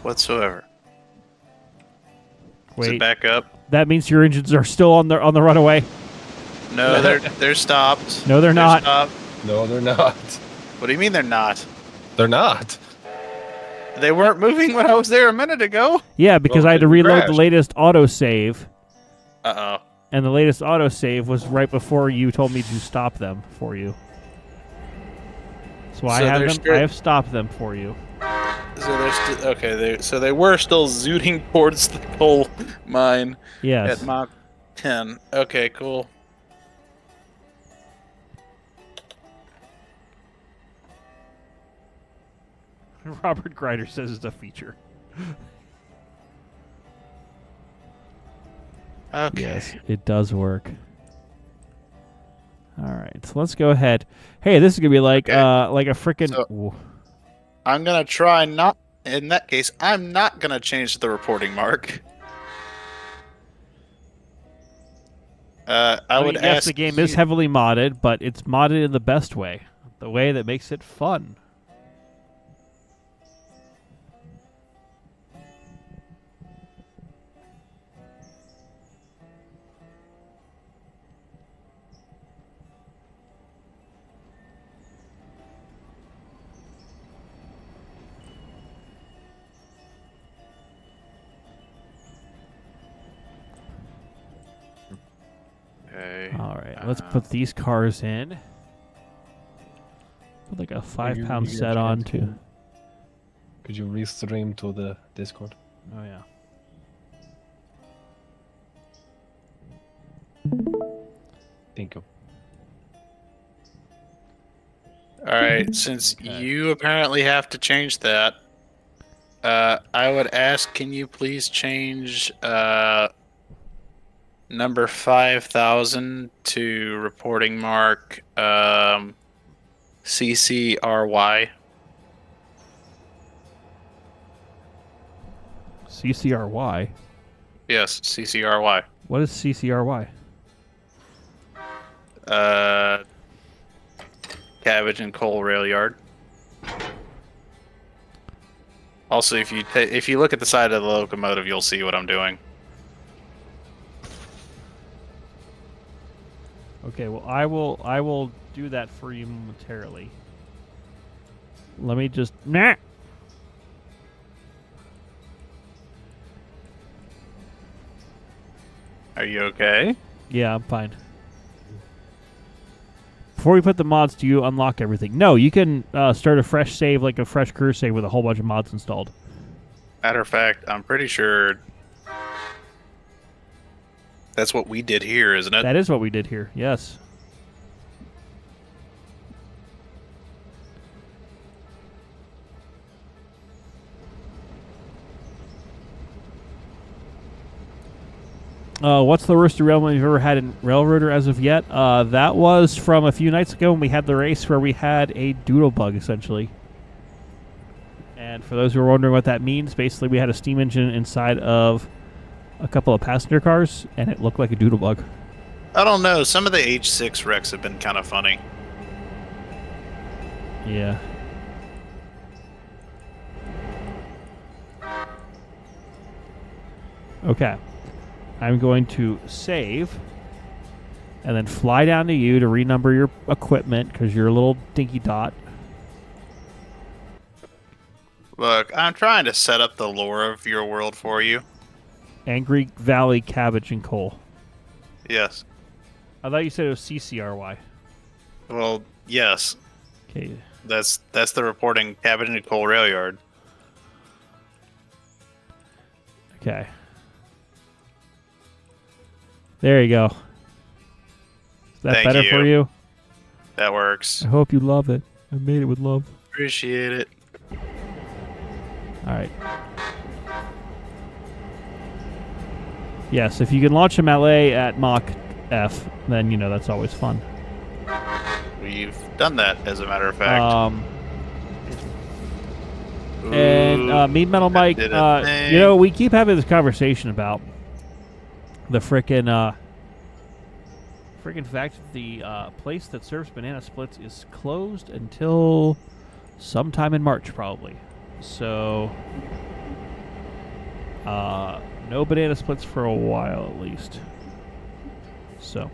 whatsoever. Is it Wait, back up? that means your engines are still on the runaway. No, they're stopped. No, they're not. Stopped. No, they're not. What do you mean they're not? They're not. They weren't moving when I was there a minute ago. Yeah, because Well, I had to it reload the crashed. latest autosave, Uh-oh. and the latest autosave was right before you told me to stop them for you. So I have they're them. I have stopped them for you. So they're still okay. They were still zooting towards the coal mine Yes. at Mach 10. Okay, cool. Robert Grider says it's a feature. Okay. Yes, it does work. All right, so let's go ahead. Hey, this is gonna be like Okay. like a freaking. So- I'm gonna try not. In that case, I'm not gonna change the reporting mark. I would yes, ask. the game is heavily modded, but it's modded in the best way, the way that makes it fun. Okay. All right, let's put these cars in. Put like a 5-pound set on too. Could you restream to the Discord? Oh yeah. Thank you. All right. Since you apparently have to change that, I would ask, can you please change number 5,000 to reporting mark CCRY? CCRY. Yes, CCRY. What is CCRY? Cabbage and coal rail yard. Also, if you look at the side of the locomotive, you'll see what I'm doing. Okay, well I will do that for you momentarily. Let me just Are you okay? Yeah, I'm fine. Before we put the mods, do you unlock everything? No, you can start a fresh save, like a fresh career save with a whole bunch of mods installed. Matter of fact, I'm pretty sure that's what we did here, isn't it? That is what we did here. Yes. What's the worst derailment you've ever had in Railroader as of yet? That was from a few nights ago when we had the race where we had a doodle bug, essentially. And for those who are wondering what that means, basically we had a steam engine inside of a couple of passenger cars, and it looked like a doodle bug. I don't know. Some of the H6 wrecks have been kind of funny. Yeah. Okay. I'm going to save and then fly down to you to renumber your equipment because you're a little dinky dot. Look, I'm trying to set up the lore of your world for you. Angry Valley Cabbage and Coal. Yes. I thought you said it was CCRY. Well, yes. Okay. That's the reporting Cabbage and Coal Rail Yard. Okay. There you go. Is that Thank better you. for you? That works. I hope you love it. I made it with love. Appreciate it. All right. Yes, if you can launch a melee at Mach F, then, you know, that's always fun. We've done that, as a matter of fact. And Mead Metal Mike, did a thing. you know, we keep having this conversation about the frickin' fact that the place that serves banana splits is closed until sometime in March, probably. So, no banana splits for a while, at least. So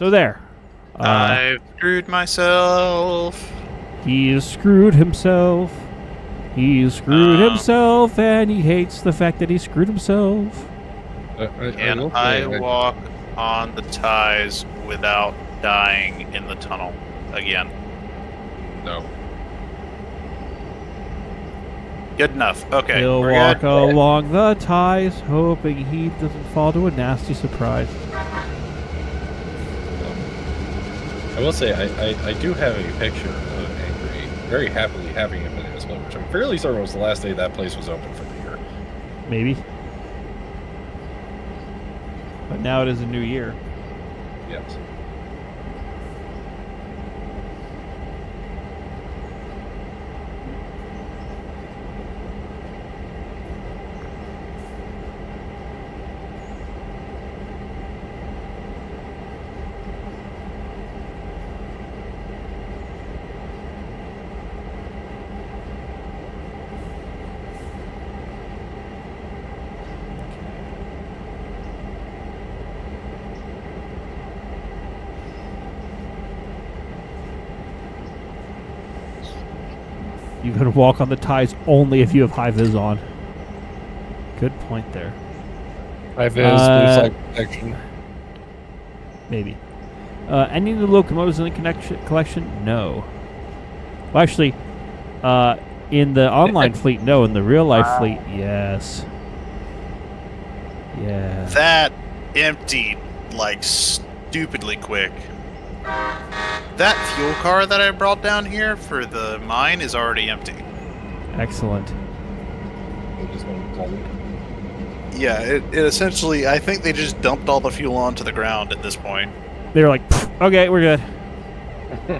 there. I've screwed myself. He's screwed himself. He's screwed himself, and he hates the fact that he screwed himself. Can I walk on the ties without dying in the tunnel again? No. Good enough. Okay. He'll we're walk good. along the ties, hoping he doesn't fall to a nasty surprise. I will say, I do have a picture of Angry very happily having a banana split, which I'm fairly certain was the last day that place was open for the year. Maybe. But now it is a new year. Yes. You can walk on the ties only if you have high vis on. Good point there. High vis, blue flag protection. Maybe. Any new locomotives in the collection? No. Well, actually, in the online fleet, no. In the real life fleet, yes. Yeah. That emptied like stupidly quick. That fuel car that I brought down here for the mine is already empty. Excellent. Yeah, it essentially, I think they just dumped all the fuel onto the ground at this point. They were like, okay, we're good.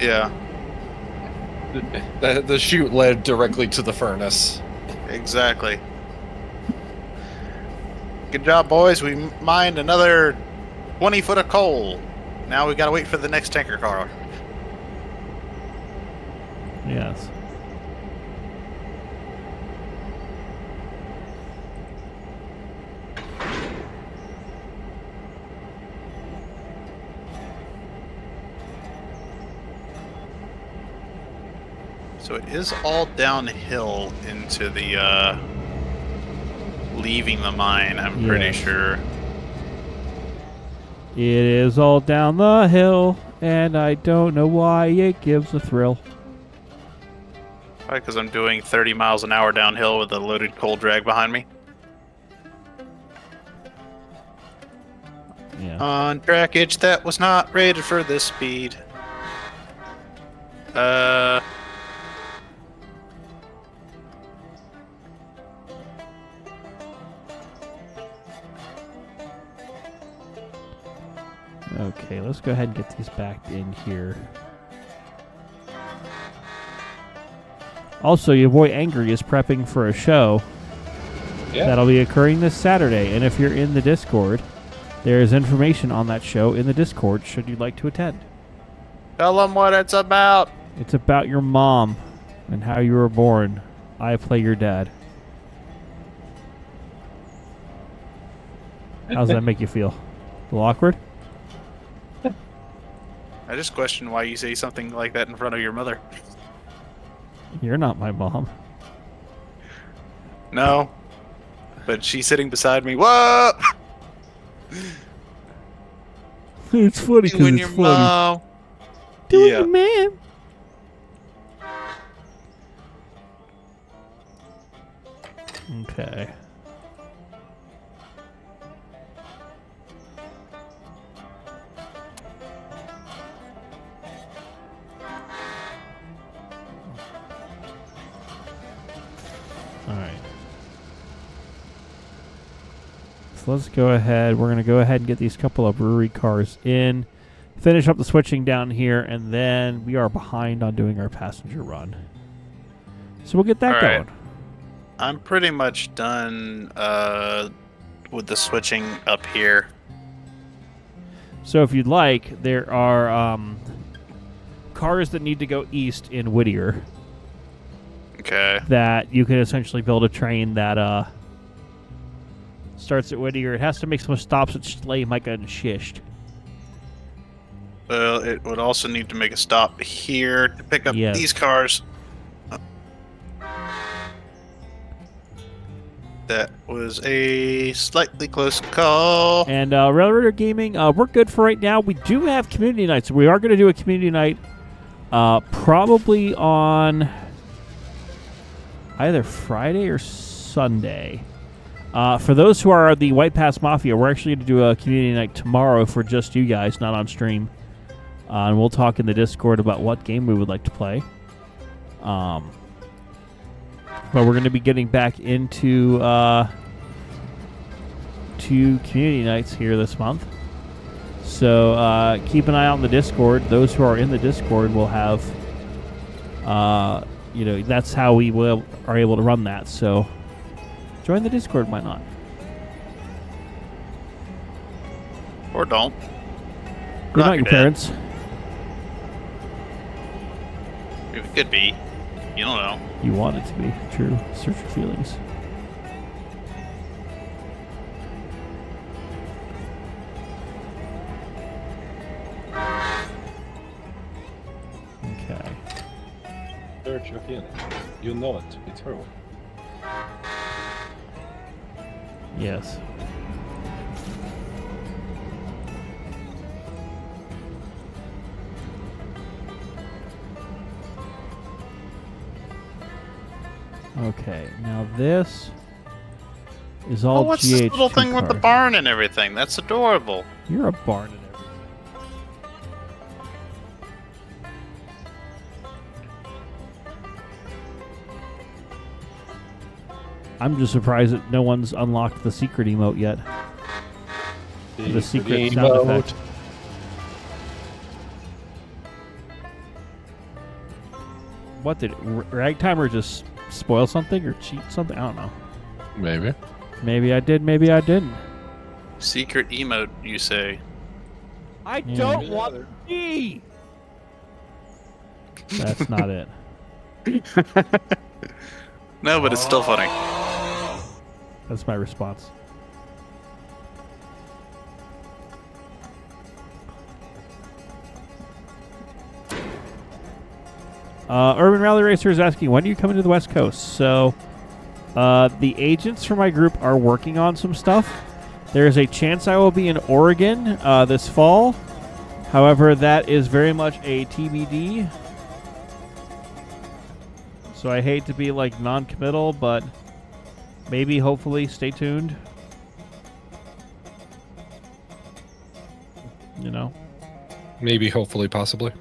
Yeah, The chute led directly to the furnace. exactly. Good job, boys. We mined another 20 foot of coal. Now we gotta wait for the next tanker car. Yes. So it is all downhill into the, leaving the mine, I'm pretty Yes. sure. It is all down the hill, and I don't know why it gives a thrill. Probably because I'm doing 30 miles an hour downhill with a loaded coal drag behind me. Yeah. On trackage that was not rated for this speed. Okay, let's go ahead and get these back in here. Also, your boy Angry is prepping for a show that'll be occurring this Saturday. And if you're in the Discord, there is information on that show in the Discord should you like to attend. Tell them what it's about. It's about your mom and how you were born. I play your dad. How does that make you feel? A little awkward? I just question why you say something like that in front of your mother. You're not my mom. No. But she's sitting beside me. What? It's funny You because and it's your funny. mom. Doing Yeah. your man. Okay. All right. So let's go ahead. We're going to go ahead and get these couple of brewery cars in, finish up the switching down here, and then we are behind on doing our passenger run. So we'll get that All right. going. I'm pretty much done with the switching up here. So if you'd like, there are cars that need to go east in Whittier Okay. that you can essentially build a train that starts at Whittier. It has to make some stops at Schley, Micah, and Shisht. Well, it would also need to make a stop here to pick up Yes. these cars. That was a slightly close call. And Railroader Gaming, we're good for right now. We do have community nights. We are going to do a community night probably on either Friday or Sunday. For those who are the White Pass Mafia, we're actually going to do a community night tomorrow for just you guys, not on stream. And we'll talk in the Discord about what game we would like to play. But we're going to be getting back into two community nights here this month. So keep an eye out on the Discord. Those who are in the Discord will have, that's how we are able to run that. So join the Discord, why not? Or don't. You're not your dead. parents. It could be. You don't know. You want it to be. True. Search your feelings. Okay. Search your feelings. You know it to be true. Yes. Okay, now this is all Oh, what's this little GH2 thing with the cars. barn and everything? That's adorable. You're a barn and everything. I'm just surprised that no one's unlocked the secret emote yet. The secret sound effect. What did Ragtimer just spoil something or cheat something? I don't know. Maybe. Maybe I did, maybe I didn't. Secret emote, you say? I Hmm. don't want to be. That's not it. No, but it's still funny. That's my response. Urban Rally Racer is asking, when do you come into the West Coast? So, the agents for my group are working on some stuff. There is a chance I will be in Oregon this fall. However, that is very much a TBD. So I hate to be like non-committal, but maybe, hopefully, stay tuned. You know? Maybe, hopefully, possibly.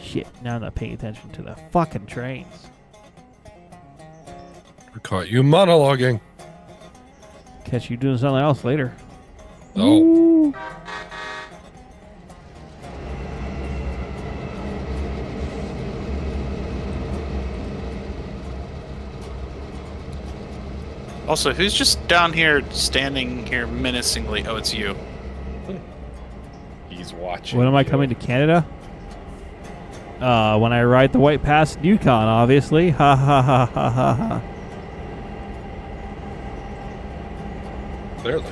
Shit, now I'm not paying attention to the fucking trains. I caught you monologuing. Catch you doing something else later. Oh. Ooh. Also, who's just down here, standing here menacingly? Oh, it's you. He's watching. When am I you. coming to Canada? When I ride the White Pass Yukon, obviously. Ha ha ha ha ha ha. Clearly.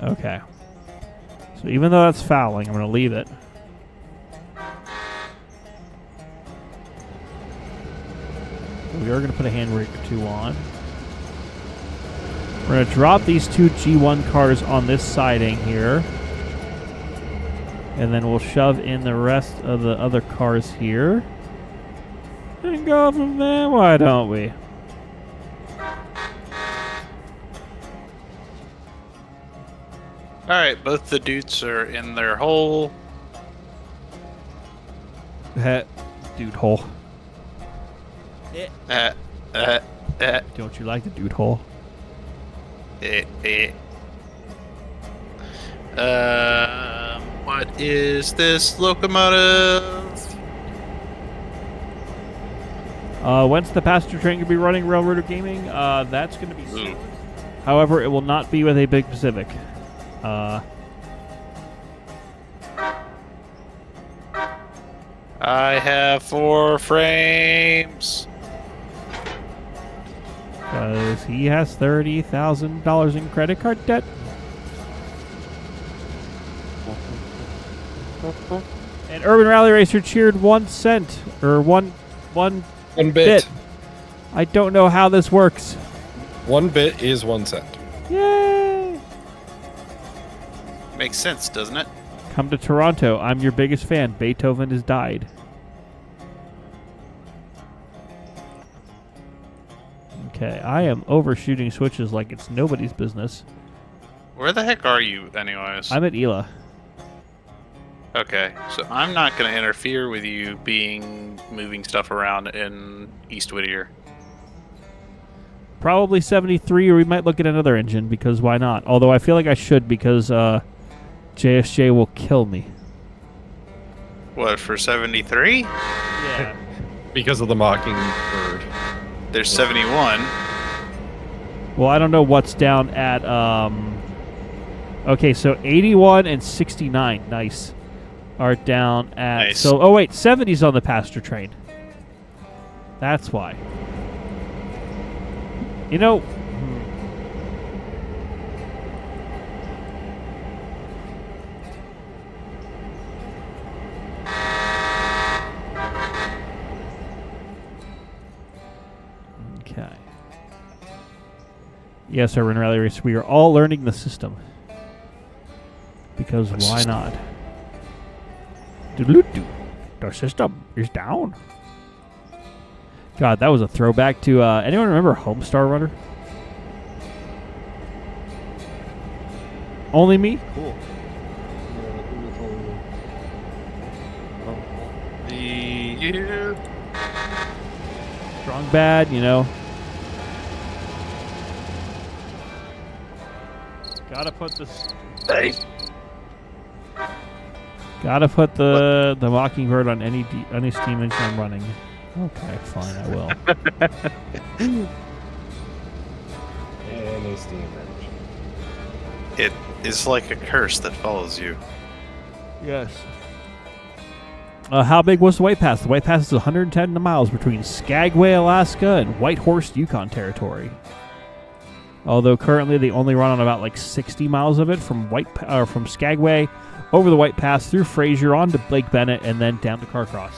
Okay. So even though that's fouling, I'm going to leave it. we are going to put a handbrake or two on. We're going to drop these 2 G1 cars on this siding here. And then we'll shove in the rest of the other cars here. And go from there, why don't we? Alright, both the dudes are in their hole. Dude hole. Uh, uh, Don't you like the dude hole? What is this locomotive? When's the passenger train going to be running Railroader Gaming? That's going to be soon. Ooh. However, it will not be with a Big Pacific. I have 4 frames. Because he has $30,000 in credit card debt. And Urban Rally Racer cheered 1 cent. Or one bit. I don't know how this works. 1 bit is 1 cent. Yay! Makes sense, doesn't it? Come to Toronto. I'm your biggest fan. Beethoven has died. Okay, I am overshooting switches like it's nobody's business. Where the heck are you, anyways? I'm at Ela. Okay, so I'm not going to interfere with you moving stuff around in East Whittier. Probably 73, or we might look at another engine, because why not? Although I feel like I should, because JSJ will kill me. What, for 73? Yeah. Because of the Mockingbird. There's 71. Well, I don't know what's down at... Okay, so 81 and 69, nice, are down at... Nice. So, oh wait, 70's on the passenger train. That's why. You know... Okay. Yes, Urban Rally Race, we are all learning the system. Because why not? Doodaloo-doo. The system is down. God, that was a throwback to... anyone remember Homestar Runner? Only me? Cool. Strong bad, you know. Gotta put this... Gotta put the Mockingbird on any steam engine I'm running. Okay, fine, I will. Any steam engine. It is like a curse that follows you. Yes. How big was the White Pass? The White Pass is 110 miles between Skagway, Alaska, and Whitehorse, Yukon territory. Although currently they only run on about like 60 miles of it from from Skagway over the White Pass through Fraser on to Lake Bennett and then down to Carcross.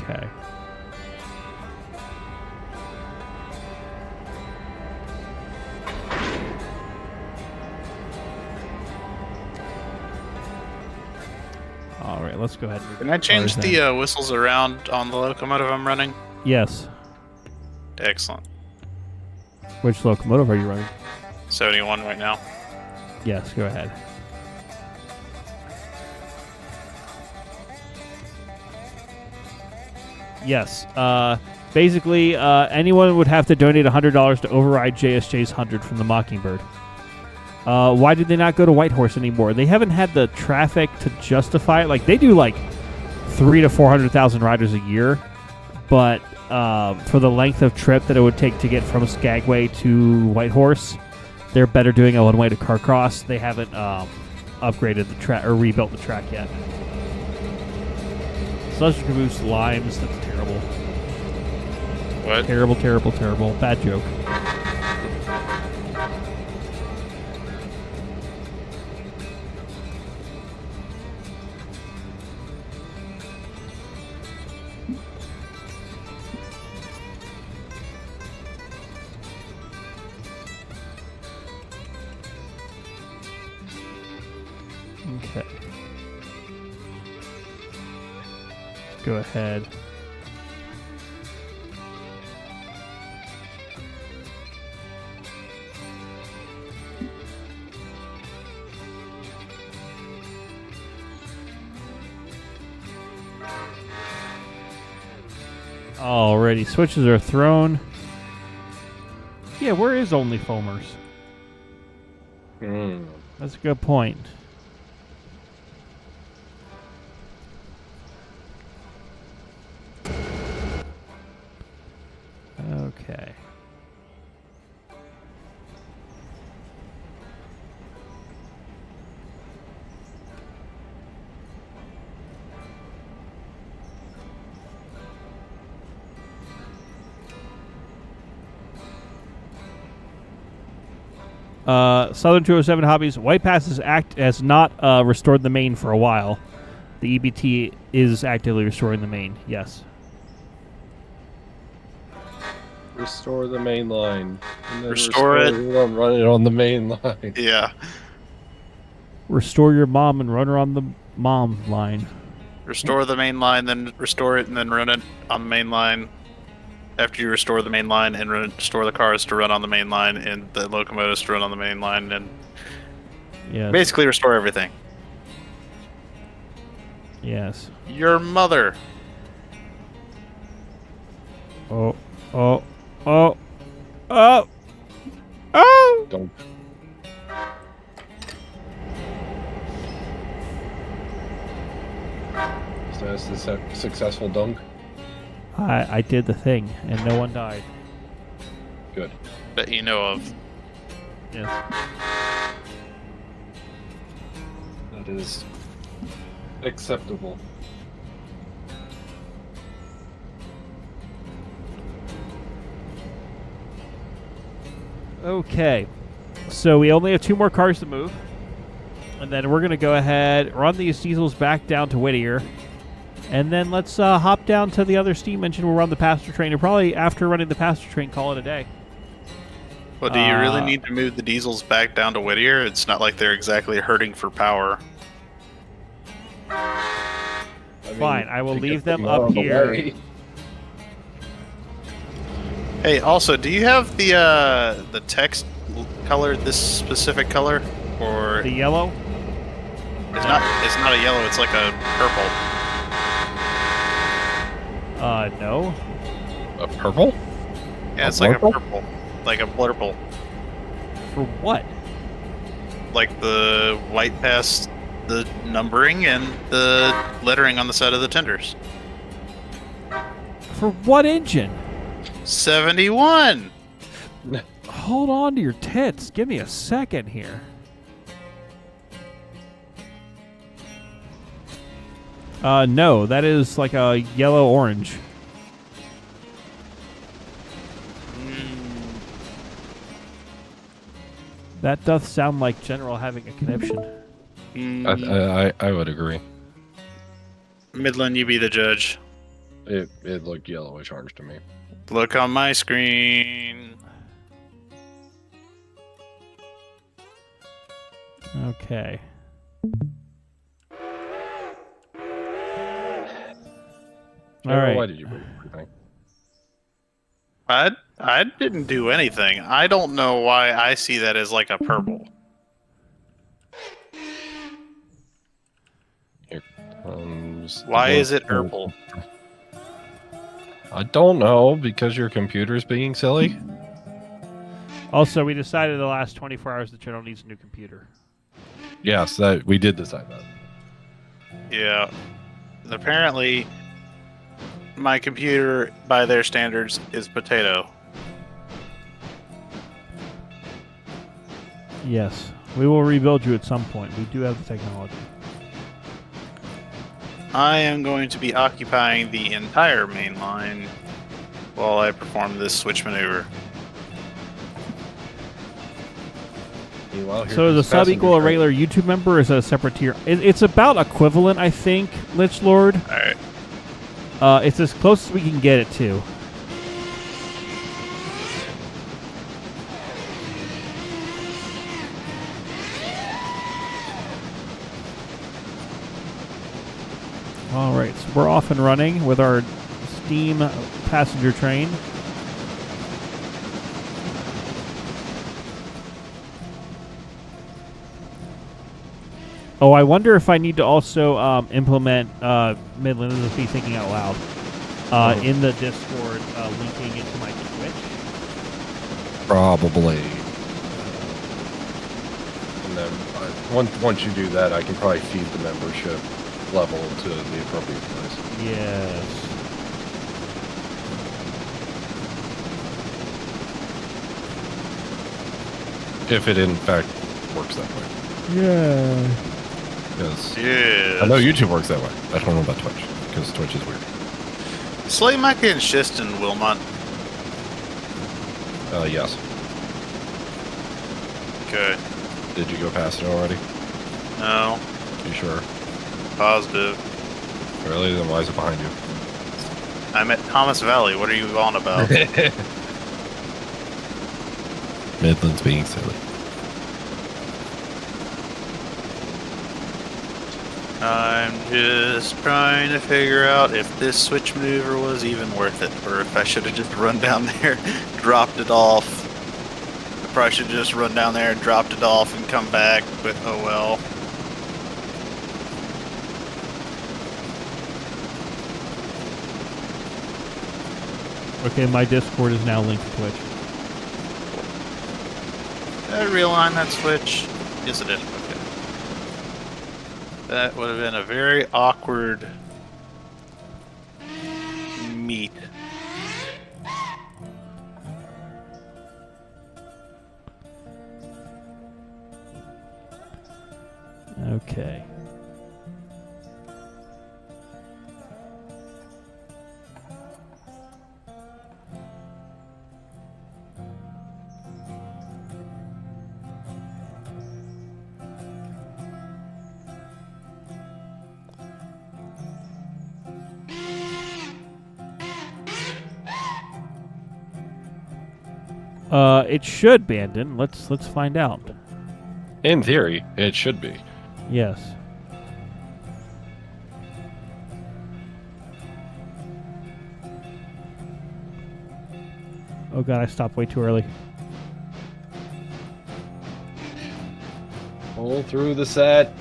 Okay. All right, let's go ahead. And Can I change the whistles around on the locomotive I'm running? Yes. Excellent. Which locomotive are you running? 71 right now. Yes, go ahead. Yes. Basically, anyone would have to donate $100 to override JSJ's 100 from the Mockingbird. Why did they not go to Whitehorse anymore? They haven't had the traffic to justify it. Like, they do like 300,000 to 400,000 riders a year, but for the length of trip that it would take to get from Skagway to Whitehorse, they're better doing a one-way to Carcross. They haven't upgraded the track or rebuilt the track yet. Slush Caboose Limes, that's terrible. What? Terrible, terrible, terrible. Bad joke. Okay. Go ahead. Alrighty, switches are thrown. Yeah, where is Only Foamers? That's a good point. Okay. Southern 207 Hobbies. White Pass has not restored the main for a while. The EBT is actively restoring the main. Yes. Restore the main line. And then Restore it. Run it on the main line. Yeah. Restore your mom and run her on the mom line. Restore the main line, then restore it, and then run it on the main line. After you restore the main line and restore the cars to run on the main line and the locomotives to run on the main line, and Yes. basically restore everything. Yes. Your mother. Oh. Oh. Oh. Oh. Oh. Don't. So that's the successful dunk. I did the thing, and no one died. Good. That you know of. Yes. That is acceptable. Okay. So we only have 2 more cars to move. And then we're going to go ahead, run these diesels back down to Whittier. And then let's hop down to the other steam engine. We'll run the passenger train. And probably after running the passenger train, call it a day. Well, do you really need to move the diesels back down to Whittier? It's not like they're exactly hurting for power. Fine, I will to leave get them out up of the here. way. Hey, also, do you have the text color, this specific color, or The yellow? it's not? It's not a yellow. It's like a purple. No. A purple? Yeah, it's A like a blurple? purple, like a blurple, For what? like the white past the numbering and the lettering on the side of the tenders. For what engine? 71. Hold on to your tits. Give me a second here. No, that is like a yellow-orange. That doth sound like General having a conniption. I would agree. Midland, you be the judge. It looked yellowish orange to me. Look on my screen. Okay. All right. Why did you break everything? I didn't do anything. I don't know why I see that as like a purple. Here comes the Why is it blue. purple? I don't know, because your computer's being silly. Also, we decided the last 24 hours the channel needs a new computer. Yes, that we did decide that. Yeah. Apparently, my computer, by their standards, is potato. Yes. We will rebuild you at some point. We do have the technology. I am going to be occupying the entire main line while I perform this switch maneuver. Meanwhile, here So is a comes sub passenger equal a train. regular YouTube member, or is that a separate tier? It's about equivalent, I think, Lich Lord. Alright. It's as close as we can get it to. All right, so we're off and running with our steam passenger train. Oh, I wonder if I need to also implement Midland. This is me thinking out loud. In the Discord, linking it to my Twitch. Probably. And then once you do that, I can probably feed the membership level to the appropriate place. Yes. If it in fact works that way. Yeah. Because Yeah. I know YouTube works that way. I don't know about Twitch, because Twitch is weird. Slay Mecca and Schist in Wilmot. Yes. Okay. Did you go past it already? No. You sure? Positive. Really? Then why is it behind you? I'm at Thomas Valley. What are you on about? Midland's being silly. I'm just trying to figure out if this switch maneuver was even worth it, or if I should have just run down there, dropped it off. I probably should have just run down there and dropped it off and come back, but oh well. Okay, my Discord is now linked to Twitch. Did I realign that switch? Yes, I did. Okay. That would have been a very awkward meet. Okay. It should, Bandon. Let's find out. In theory, it should be. Yes. Oh god, I stopped way too early. Pull through the set.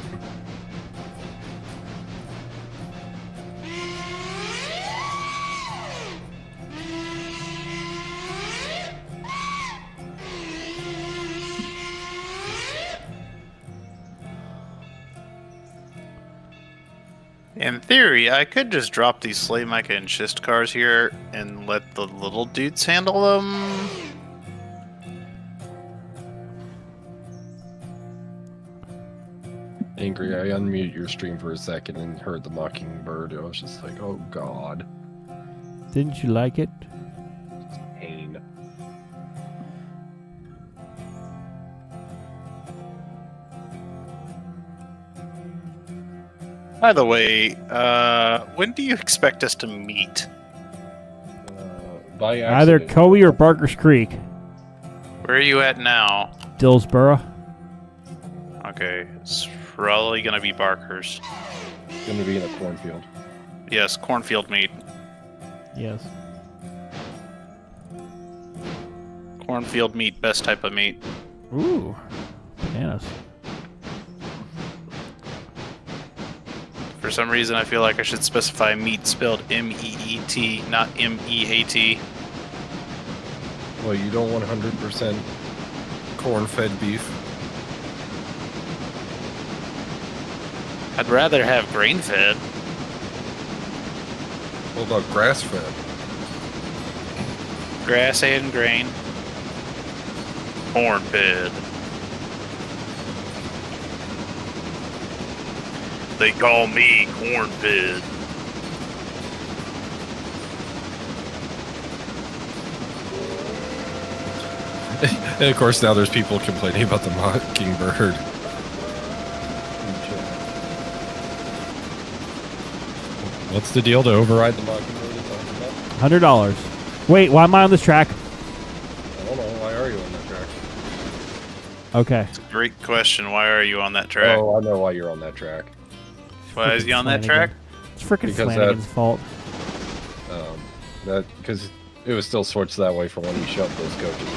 In theory, I could just drop these Slay Mecca and Schist cars here and let the little dudes handle them. Angry, I unmuted your stream for a second and heard the mockingbird. I was just like, oh god. Didn't you like it? Pain. By the way, when do you expect us to meet? By Either accident. Coe or Barker's Creek. Where are you at now? Dillsboro. Okay, it's probably gonna be Barker's. Gonna be in a cornfield. Yes, cornfield meat. Yes. Cornfield meat, best type of meat. Ooh. Bananas. For some reason, I feel like I should specify meat spelled M-E-E-T, not M-E-A-T. Well, you don't want 100% corn-fed beef. I'd rather have grain-fed. What about grass-fed? Grass and grain. Corn-fed. They call me corn-fed. And of course, now there's people complaining about the Mockingbird. What's the deal to override the Mockingbird? $100. Wait, why am I on this track? I don't know. Why are you on that track? Okay. It's a great question. Why are you on that track? Oh, I know why you're on that track. Why is he on that Flanagan. track? It's freaking Because Flanagan's that- fault. That because it was still sorts that way for when you shoved those coaches.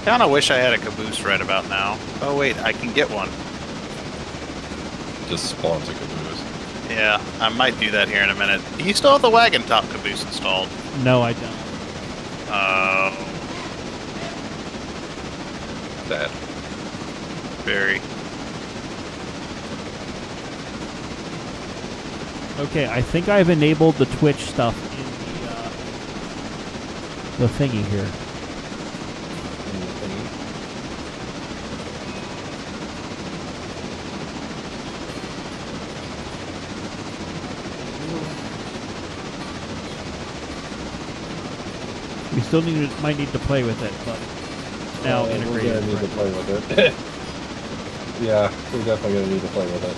Kinda wish I had a caboose right about now. Oh wait, I can get one. Just spawns a caboose. Yeah, I might do that here in a minute. Do you still have the wagon top caboose installed? No, I don't. Sad. Very. Okay, I think I've enabled the Twitch stuff in the thingy here. We still might need to play with it, but it's now integrated. We're gonna need to play with it. Yeah, we're definitely gonna need to play with it.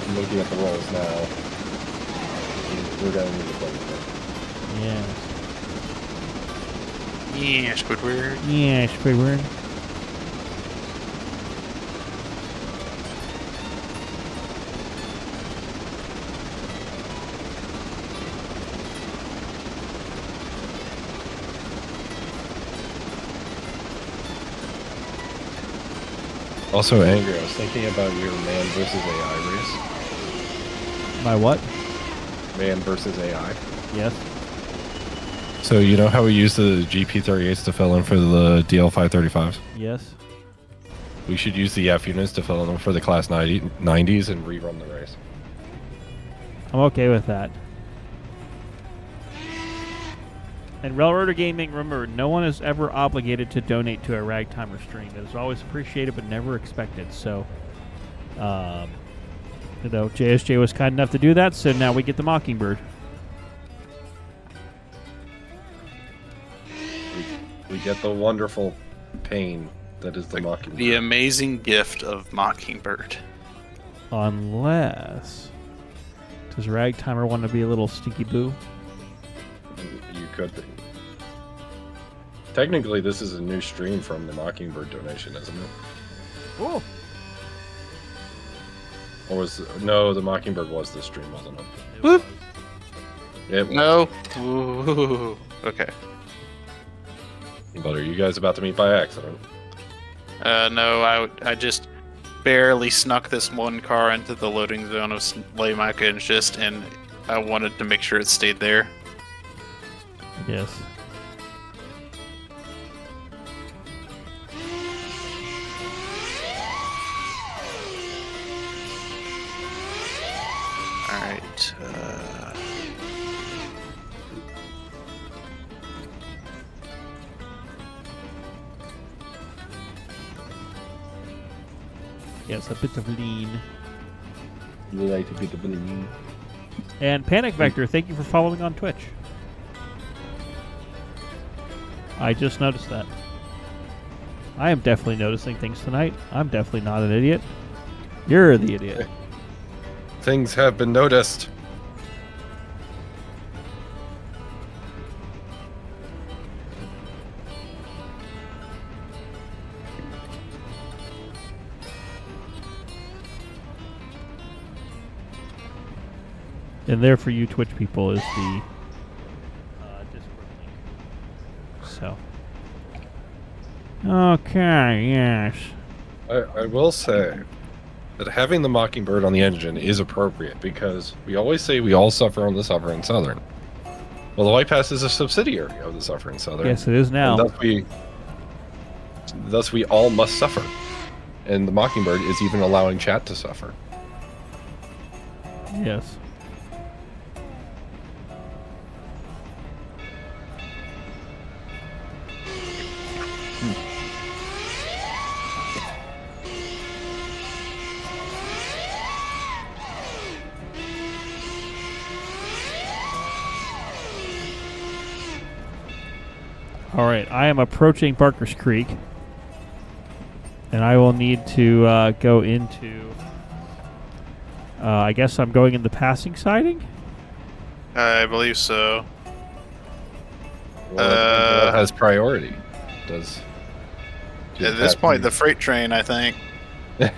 I'm looking at the rolls now. We're gonna need to play with it. Yeah. Yeah, Squidward. Yeah, Squidward. Also, Angry, I was thinking about your man versus AI race. My what? Man versus AI. Yes. So you know how we use the GP38s to fill in for the DL535s? Yes. We should use the F units to fill in for the Class 90s and rerun the race. I'm okay with that. And Railroader Gaming, remember, no one is ever obligated to donate to a Ragtimer stream. It is always appreciated but never expected. So, JSJ was kind enough to do that, so now we get the Mockingbird. We get the wonderful pain that is the Mockingbird. The amazing gift of Mockingbird. Unless... Does Ragtimer want to be a little stinky boo? You could be. Technically, this is a new stream from the Mockingbird donation, isn't it? Oh. Or was no, the Mockingbird was the stream, wasn't it? Whoop. It, No. Ooh. Okay. But are you guys about to meet by accident? No, I just barely snuck this one car into the loading zone of Slaymaca and just, and I wanted to make sure it stayed there. Yes. Alright, Yes, a bit of lean. You like to be the bling. And Panic Vector, thank you for following on Twitch. I just noticed that. I am definitely noticing things tonight. I'm definitely not an idiot. You're the idiot. Things have been noticed. And there for you Twitch people is the Discord link. So. Okay, yes. I will say that having the Mockingbird on the engine is appropriate because we always say we all suffer on the Suffering Southern. Well, the White Pass is a subsidiary of the Suffering Southern. Yes, it is now. And thus we all must suffer. And the Mockingbird is even allowing chat to suffer. Yes. All right, I am approaching Barker's Creek, and I will need to go into. I guess I'm going in the passing siding. I believe so. Well, it has priority. Does At this point, the freight train, I think. the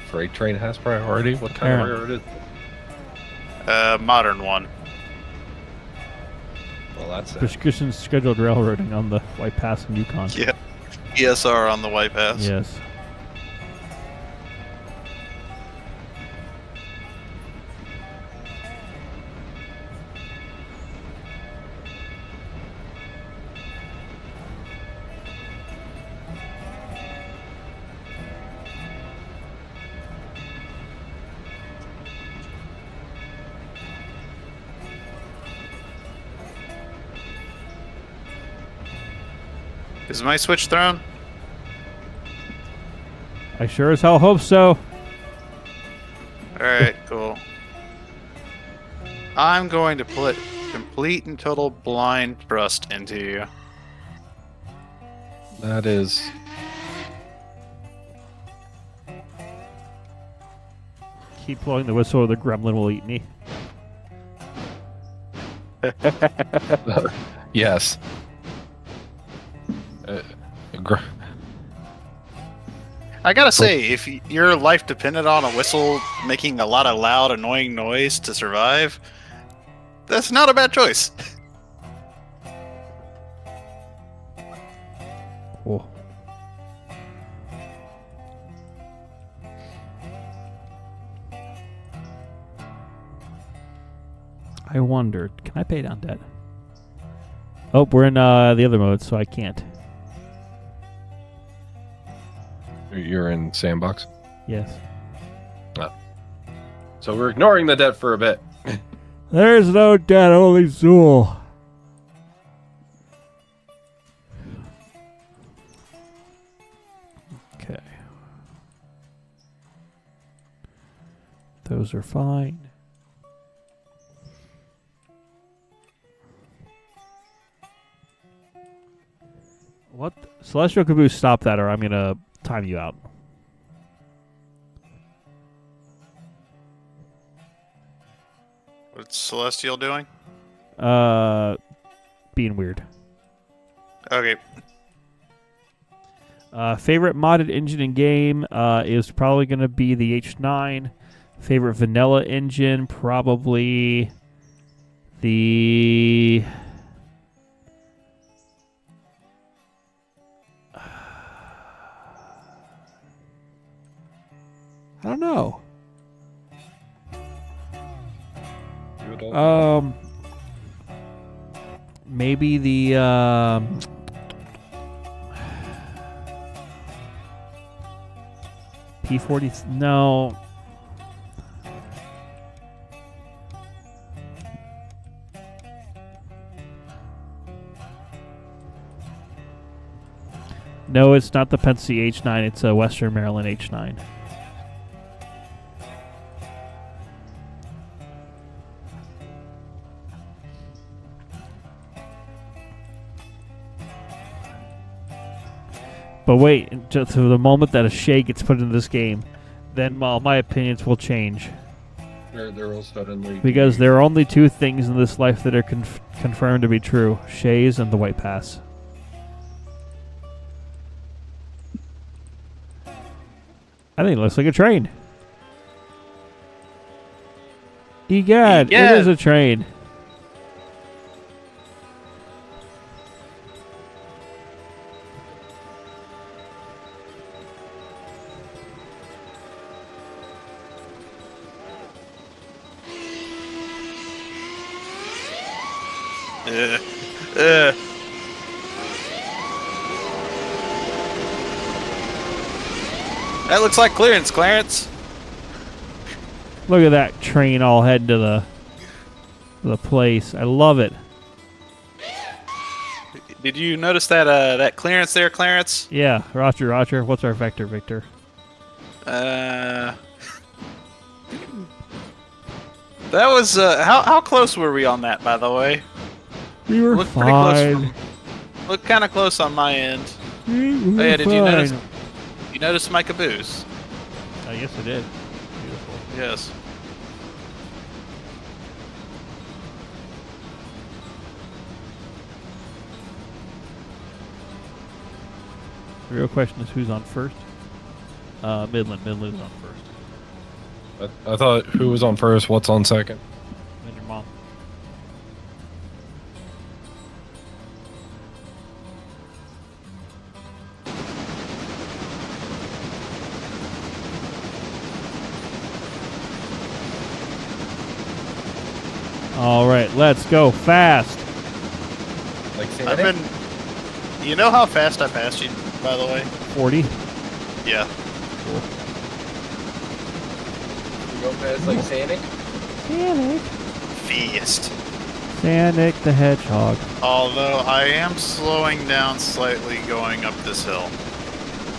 freight train has priority? What kind of railroad is it? Modern one. Well, that's it. Prescription scheduled railroading on the White Pass in Yukon. Yeah. ESR on the White Pass. Yes. Is my switch thrown? I sure as hell hope so. Alright, cool. I'm going to put complete and total blind trust into you. That is. Keep blowing the whistle or the gremlin will eat me. Yes. I gotta say, if your life depended on a whistle making a lot of loud, annoying noise to survive, that's not a bad choice. Cool. I wondered, can I pay down debt? Oh, we're in the other mode, so I can't. You're in sandbox. Yes. So we're ignoring the debt for a bit. There's no debt, only Zool. Okay. Those are fine. What? Celestial Caboose, stop that or I'm going to time you out. What's Celestial doing? Being weird. Okay. Favorite modded engine in game is probably going to be the H9. Favorite vanilla engine, probably the... I don't know. Maybe the P40. No. No, it's not the Penske H9. It's a Western Maryland H9. But wait, just to the moment that a shade gets put into this game, then my opinions will change. They're all suddenly... Because there are only two things in this life that are confirmed to be true. Shays and the White Pass. I think it looks like a train. Egad, it is a train. That looks like clearance, Clarence. Look at that train all heading to the place. I love it. Did you notice that clearance there, Clarence? Yeah, Roger, Roger. What's our vector, Victor? That was how close were we on that, by the way? We were Look pretty close. fine. Look kind of close on my end. We were Oh yeah, did you notice? fine. You noticed my caboose? Yes, I did. Beautiful. Yes. The real question is who's on first? Midland. Midland's on first. I thought who was on first, what's on second? And your mom. All right, let's go fast. Like I've been. You know how fast I passed you, by the way? 40. Yeah. Cool. You go past like Sanic? Sanic. Fast. Sanic the Hedgehog. Although I am slowing down slightly going up this hill.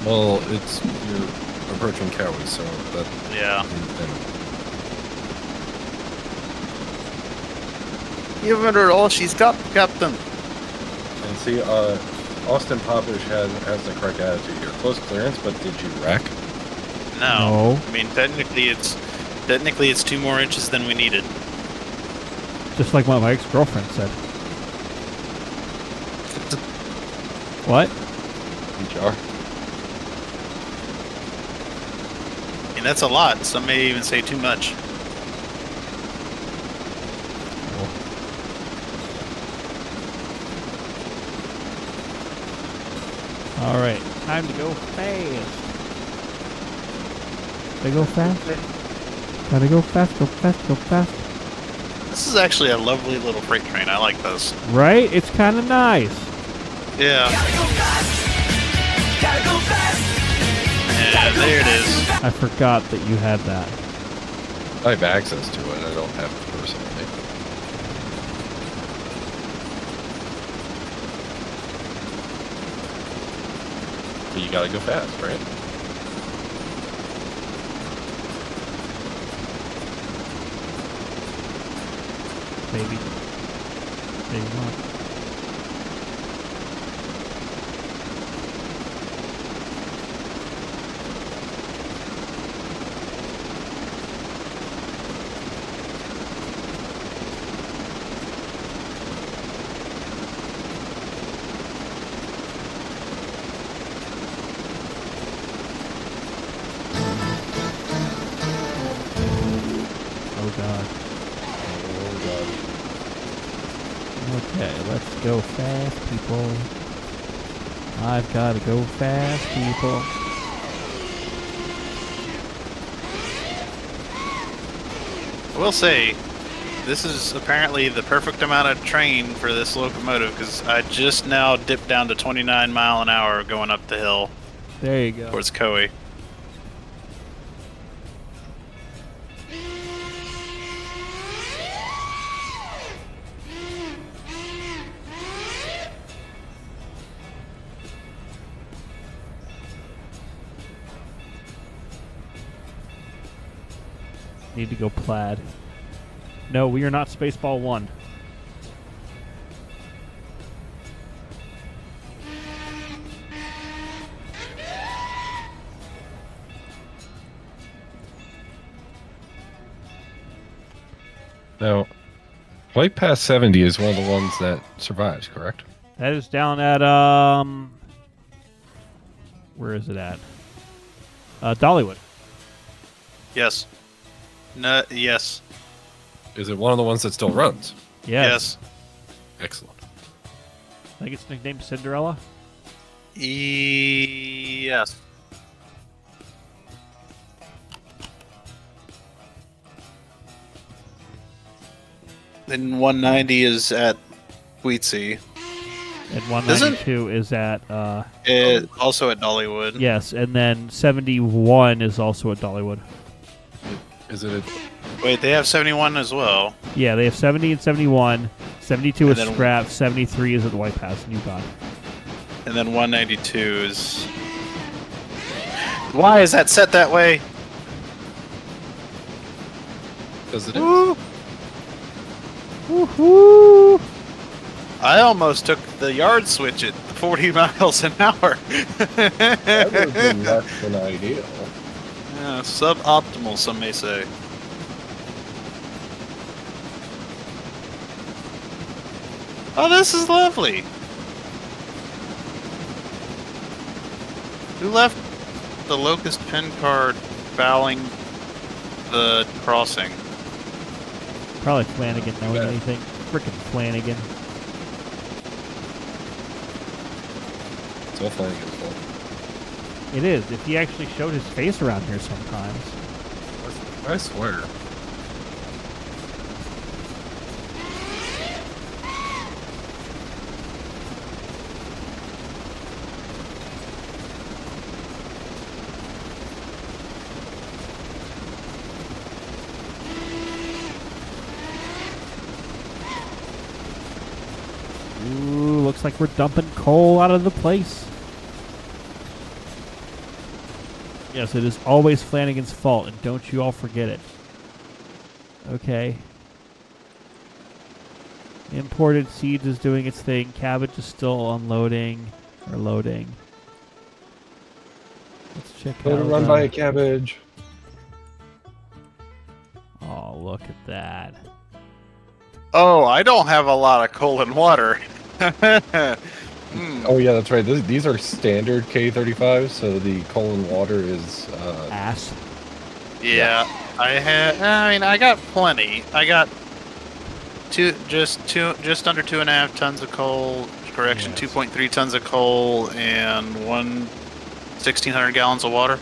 Well, you're approaching Cowie, so that. Yeah. And Give her all she's got, Captain. see, Austin Popish has the correct attitude here. Close clearance, but did you wreck? No. No. I mean, technically it's 2 more inches than we needed. Just like what my ex-girlfriend said. What? HR. I mean, that's a lot. Some may even say too much. All right, time to go fast. Gotta go fast. Gotta go fast, go fast, go fast. This is actually a lovely little freight train. I like this. Right? It's kind of nice. Yeah. And there it is. I forgot that you had that. I have access to it. I don't have it personally. But you gotta go fast, right? Maybe. Maybe not. Oh god. Okay, let's go fast, people. I've got to go fast, people. I will say, this is apparently the perfect amount of train for this locomotive because I just now dipped down to 29 mile an hour going up the hill There you go. towards Coe. Need to go plaid. No, we are not Spaceball 1. Now, White Pass 70 is one of the ones that survives, correct? That is down at, where is it at? Dollywood. Yes. No, yes. Is it one of the ones that still runs? Yes. Excellent. I think it's nicknamed Cinderella. Yes. Then 190 is at Wheatsea. And 192 is at, Also at Dollywood. yes, and then 71 is also at Dollywood. Is it Wait, they have 71 as well. Yeah, they have 70 and 71. 72 is And then- scrap. 73 is at the White Pass in Yukon. And then 192 is... Why is that set that way? Because it is. Woo! Woohoo! I almost took the yard switch at 40 miles an hour. That would have been less than ideal. Yeah, suboptimal, some may say. Oh, this is lovely. Who left the locust pen card fouling the crossing? Probably Flanagan knowing Yeah. anything. Frickin' Flanagan. It's all Flanagan's fault. It is. If he actually showed his face around here sometimes. I swear. Ooh, looks like we're dumping coal out of the place. Yes, it is always Flanagan's fault, and don't you all forget it. Okay. Imported seeds is doing its thing. Cabbage is still unloading or loading. Let's check Let out. it run by a cabbage. Oh, look at that. Oh, I don't have a lot of coal and water. Oh yeah, that's right. These are standard K35s, so the coal and water is Ass. Yeah, I got plenty. I got just under 2.5 tons of coal. Correction, Yes. 2.3 tons of coal and 1,600 gallons of water.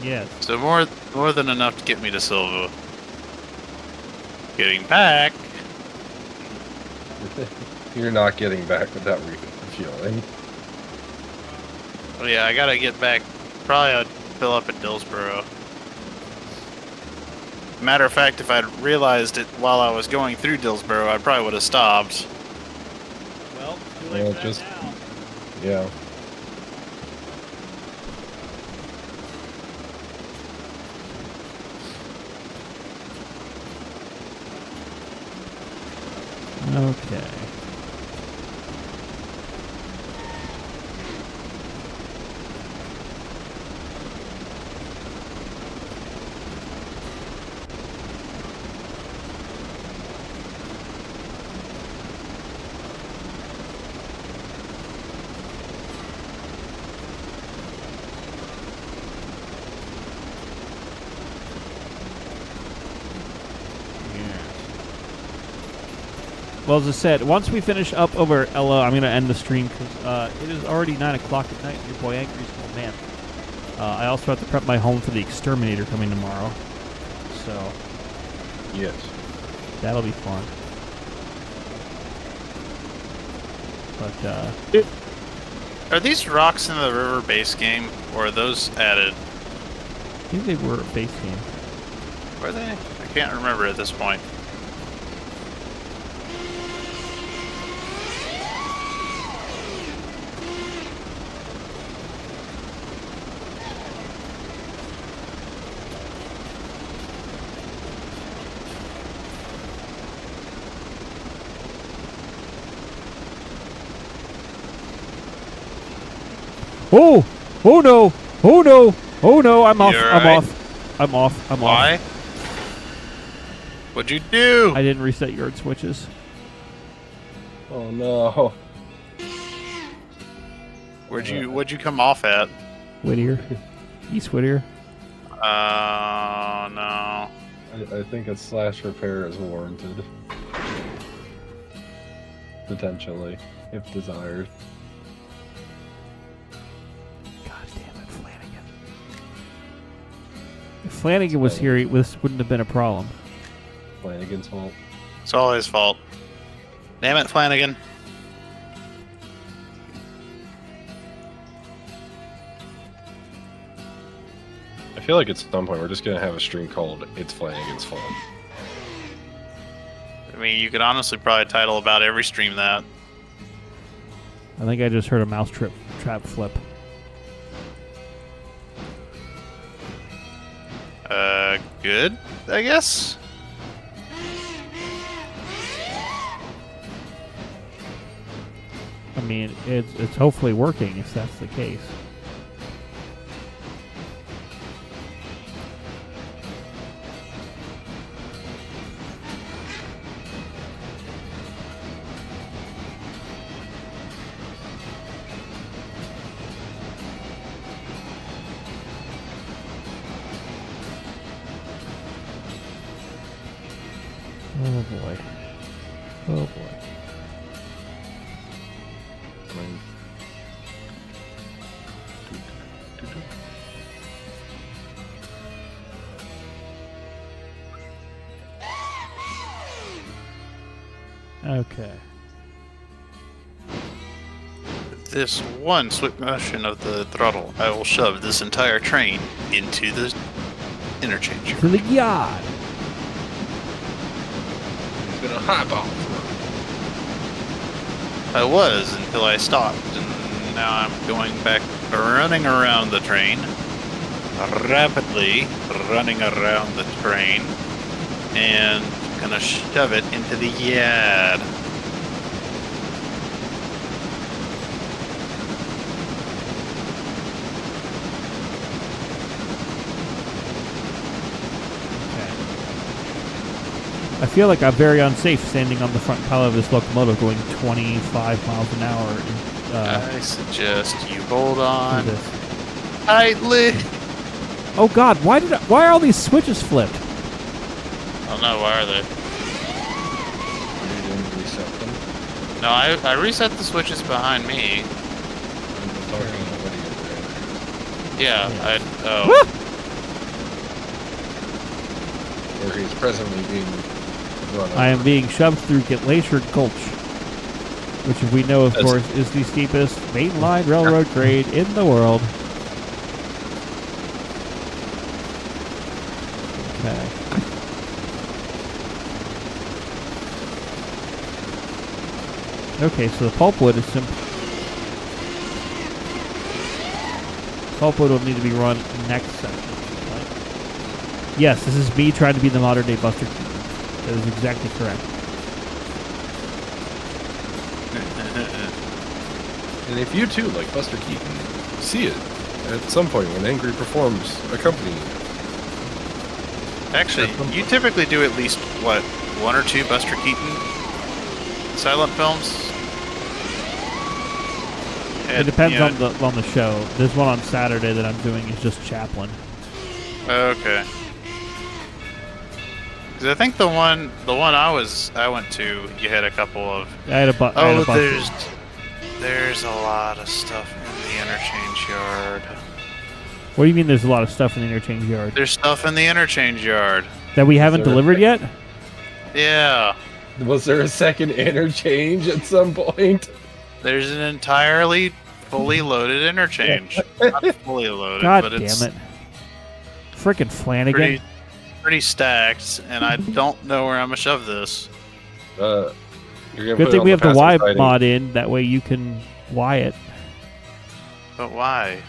Yes. So more than enough to get me to Silva. Getting back. you're not getting back without refueling. Oh yeah, I gotta get back. Probably I'd fill up at Dillsboro. Matter of fact, if I'd realized it while I was going through Dillsboro, I probably would have stopped. Well, too late Well, for that just- now. Yeah. Okay. Well, as I said, once we finish up over Ella, I'm going to end the stream because it is already 9 o'clock at night. Your boy Angry's an old man. I also have to prep my home for the exterminator coming tomorrow. So, Yes. that'll be fun. But, Are these rocks in the river base game, or are those added? I think they were a base game. Were they? I can't remember at this point. Oh! Oh no! Oh no! Oh no! I'm off! You're I'm right. off! I'm off! I'm Why? off! What'd you do? I didn't reset yard switches. Oh no. What'd you come off at? Whittier. East Whittier. No. I think a slash repair is warranted. Potentially, if desired. God damn it, Flanagan. If Flanagan was here, this wouldn't have been a problem. Flanagan's fault. It's all his fault. Damn it, Flanagan. I feel like at some point we're just gonna have a stream called "It's Flanagan's Fault." I mean, you could honestly probably title about every stream that. I think I just heard a mouse trap flip. Good, I guess. I mean, it's hopefully working if that's the case. Oh boy. Oh boy. Okay. With this one swift motion of the throttle, I will shove this entire train into the interchange. To the yard. He's gonna highball. I was until I stopped, and now I'm going back, running around the train, rapidly running around the train, and gonna shove it into the yard. I feel like I'm very unsafe standing on the front pallet of this locomotive going 25 miles an hour. I suggest you hold through on this. tightly. Oh God! Why are all these switches flipped? Oh no, why are they? You didn't reset them. No, I reset the switches behind me. I'm talking to nobody in there. Yeah, Woo! Where he's presently being run over. I am being shoved through Glacier Gulch, which we know, of course, is the steepest mainline railroad grade in the world. Okay. Okay, so the pulpwood is simple. Pulpwood will need to be run next section. Right? Yes, this is me trying to be the modern day Buster Keaton. That is exactly correct. And if you too, like Buster Keaton, see it at some point when Angry performs accompanying you. Actually, you typically do at least, what, one or two Buster Keaton silent films? It depends on the show. There's one on Saturday that I'm doing is just Chaplin. Okay. Because I think the one I went to, you had a couple of. I had a bunch. There's a lot of stuff in the interchange yard. What do you mean? There's a lot of stuff in the interchange yard There's stuff in the interchange yard. that we haven't delivered yet? Yeah. Was there a second interchange at some point? There's an entirely fully loaded interchange. Not fully loaded, God but damn it's it! Frickin' Flanagan. pretty stacked, and I don't know where I'm gonna shove this. You're gonna Good put it thing on we have the passenger Y siding. mod in. That way you can Y it. But why?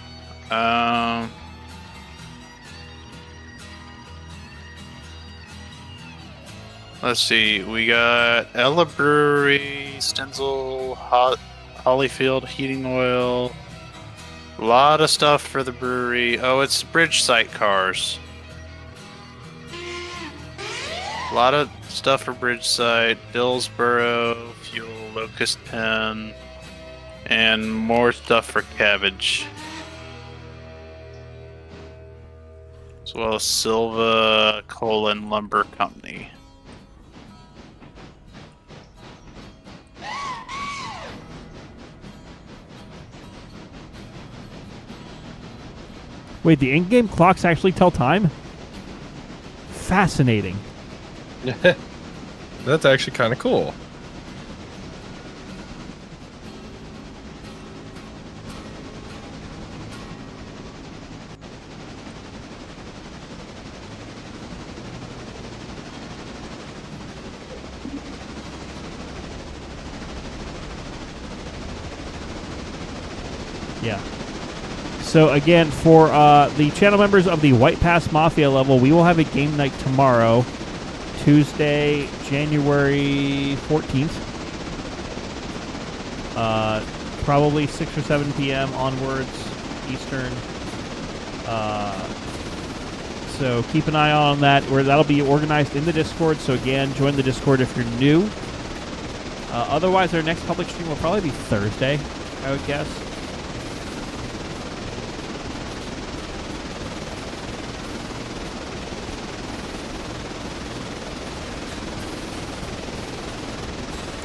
Let's see. We got Ella Brewery, Stenzel, Hollyfield Heating Oil. A lot of stuff for the brewery. Oh, it's bridge site cars. A lot of stuff for bridge site. Dillsboro, Fuel, Locust Pen, and more stuff for cabbage. As well as Silva Coal and Lumber Company. Wait, the in-game clocks actually tell time? Fascinating. That's actually kind of cool. Yeah. So again, for the channel members of the White Pass Mafia level, we will have a game night tomorrow, Tuesday, January 14th. Probably 6 or 7 p.m. onwards Eastern. So keep an eye on that. Where that'll be organized in the Discord. So again, join the Discord if you're new. Otherwise, our next public stream will probably be Thursday, I would guess.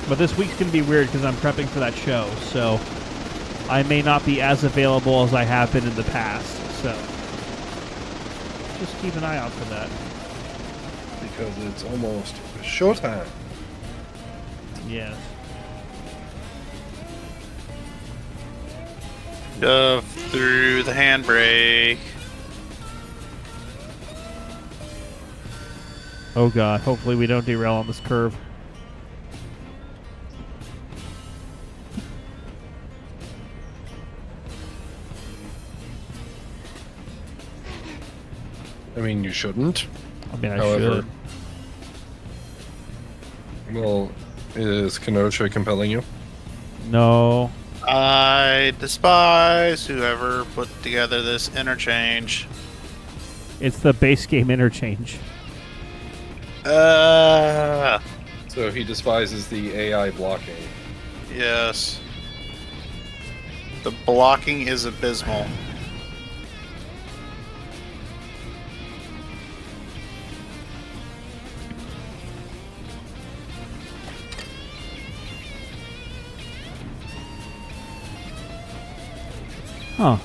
But this week's going to be weird because I'm prepping for that show, so I may not be as available as I have been in the past. So just keep an eye out for that. Because it's almost showtime. Yes. Shove through the handbrake. Oh god, hopefully we don't derail on this curve. I mean, you shouldn't. I mean, I However, should. Well, is Kenosha compelling you? No. I despise whoever put together this interchange. It's the base game interchange. So he despises the AI blocking. Yes. The blocking is abysmal. Huh.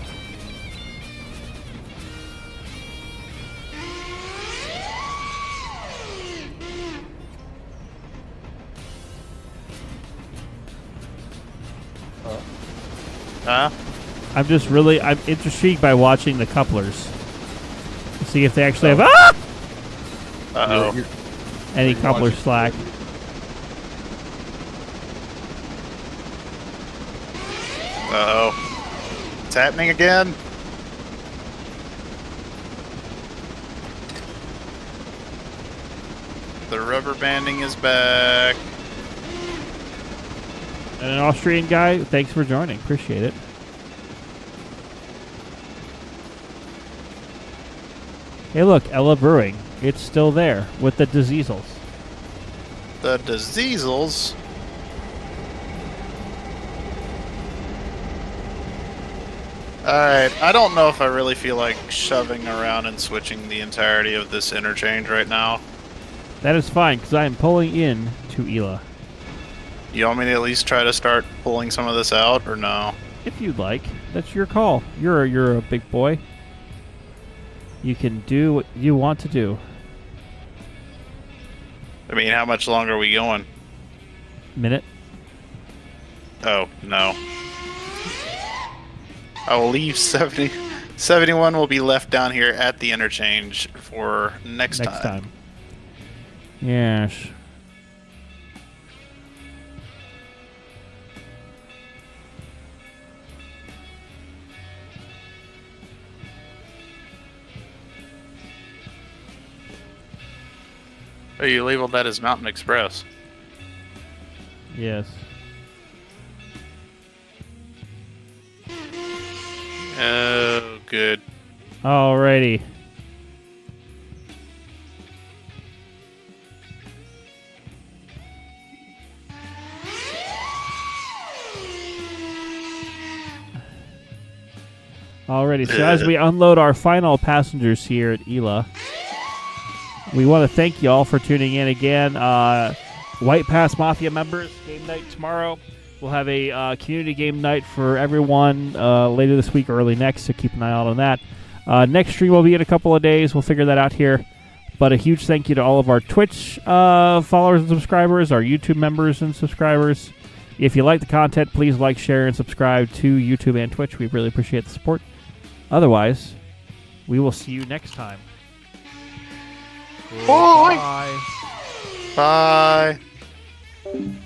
Huh? I'm intrigued by watching the couplers. See if they actually have Uh-oh. any coupler slack. Uh-oh. It's happening again? The rubber banding is back. And an Austrian guy, thanks for joining. Appreciate it. Hey, look, Ella Brewing. It's still there with the Diseasels. The Diseasels? Alright, I don't know if I really feel like shoving around and switching the entirety of this interchange right now. That is fine, because I am pulling in to Ela. You want me to at least try to start pulling some of this out, or no? If you'd like. That's your call. You're a big boy. You can do what you want to do. I mean, how much longer are we going? Minute. Oh, no. I will leave 70. 71 will be left down here at the interchange for next time. Yes. Oh, you labeled that as Mountain Express. Yes. Oh, good. Alrighty. Alrighty, so as we unload our final passengers here at Ela, we want to thank you all for tuning in again. White Pass Mafia members, game night tomorrow. We'll have a community game night for everyone later this week or early next, so keep an eye out on that. Next stream will be in a couple of days. We'll figure that out here. But a huge thank you to all of our Twitch followers and subscribers, our YouTube members and subscribers. If you like the content, please like, share, and subscribe to YouTube and Twitch. We really appreciate the support. Otherwise, we will see you next time. Bye. Bye. Bye.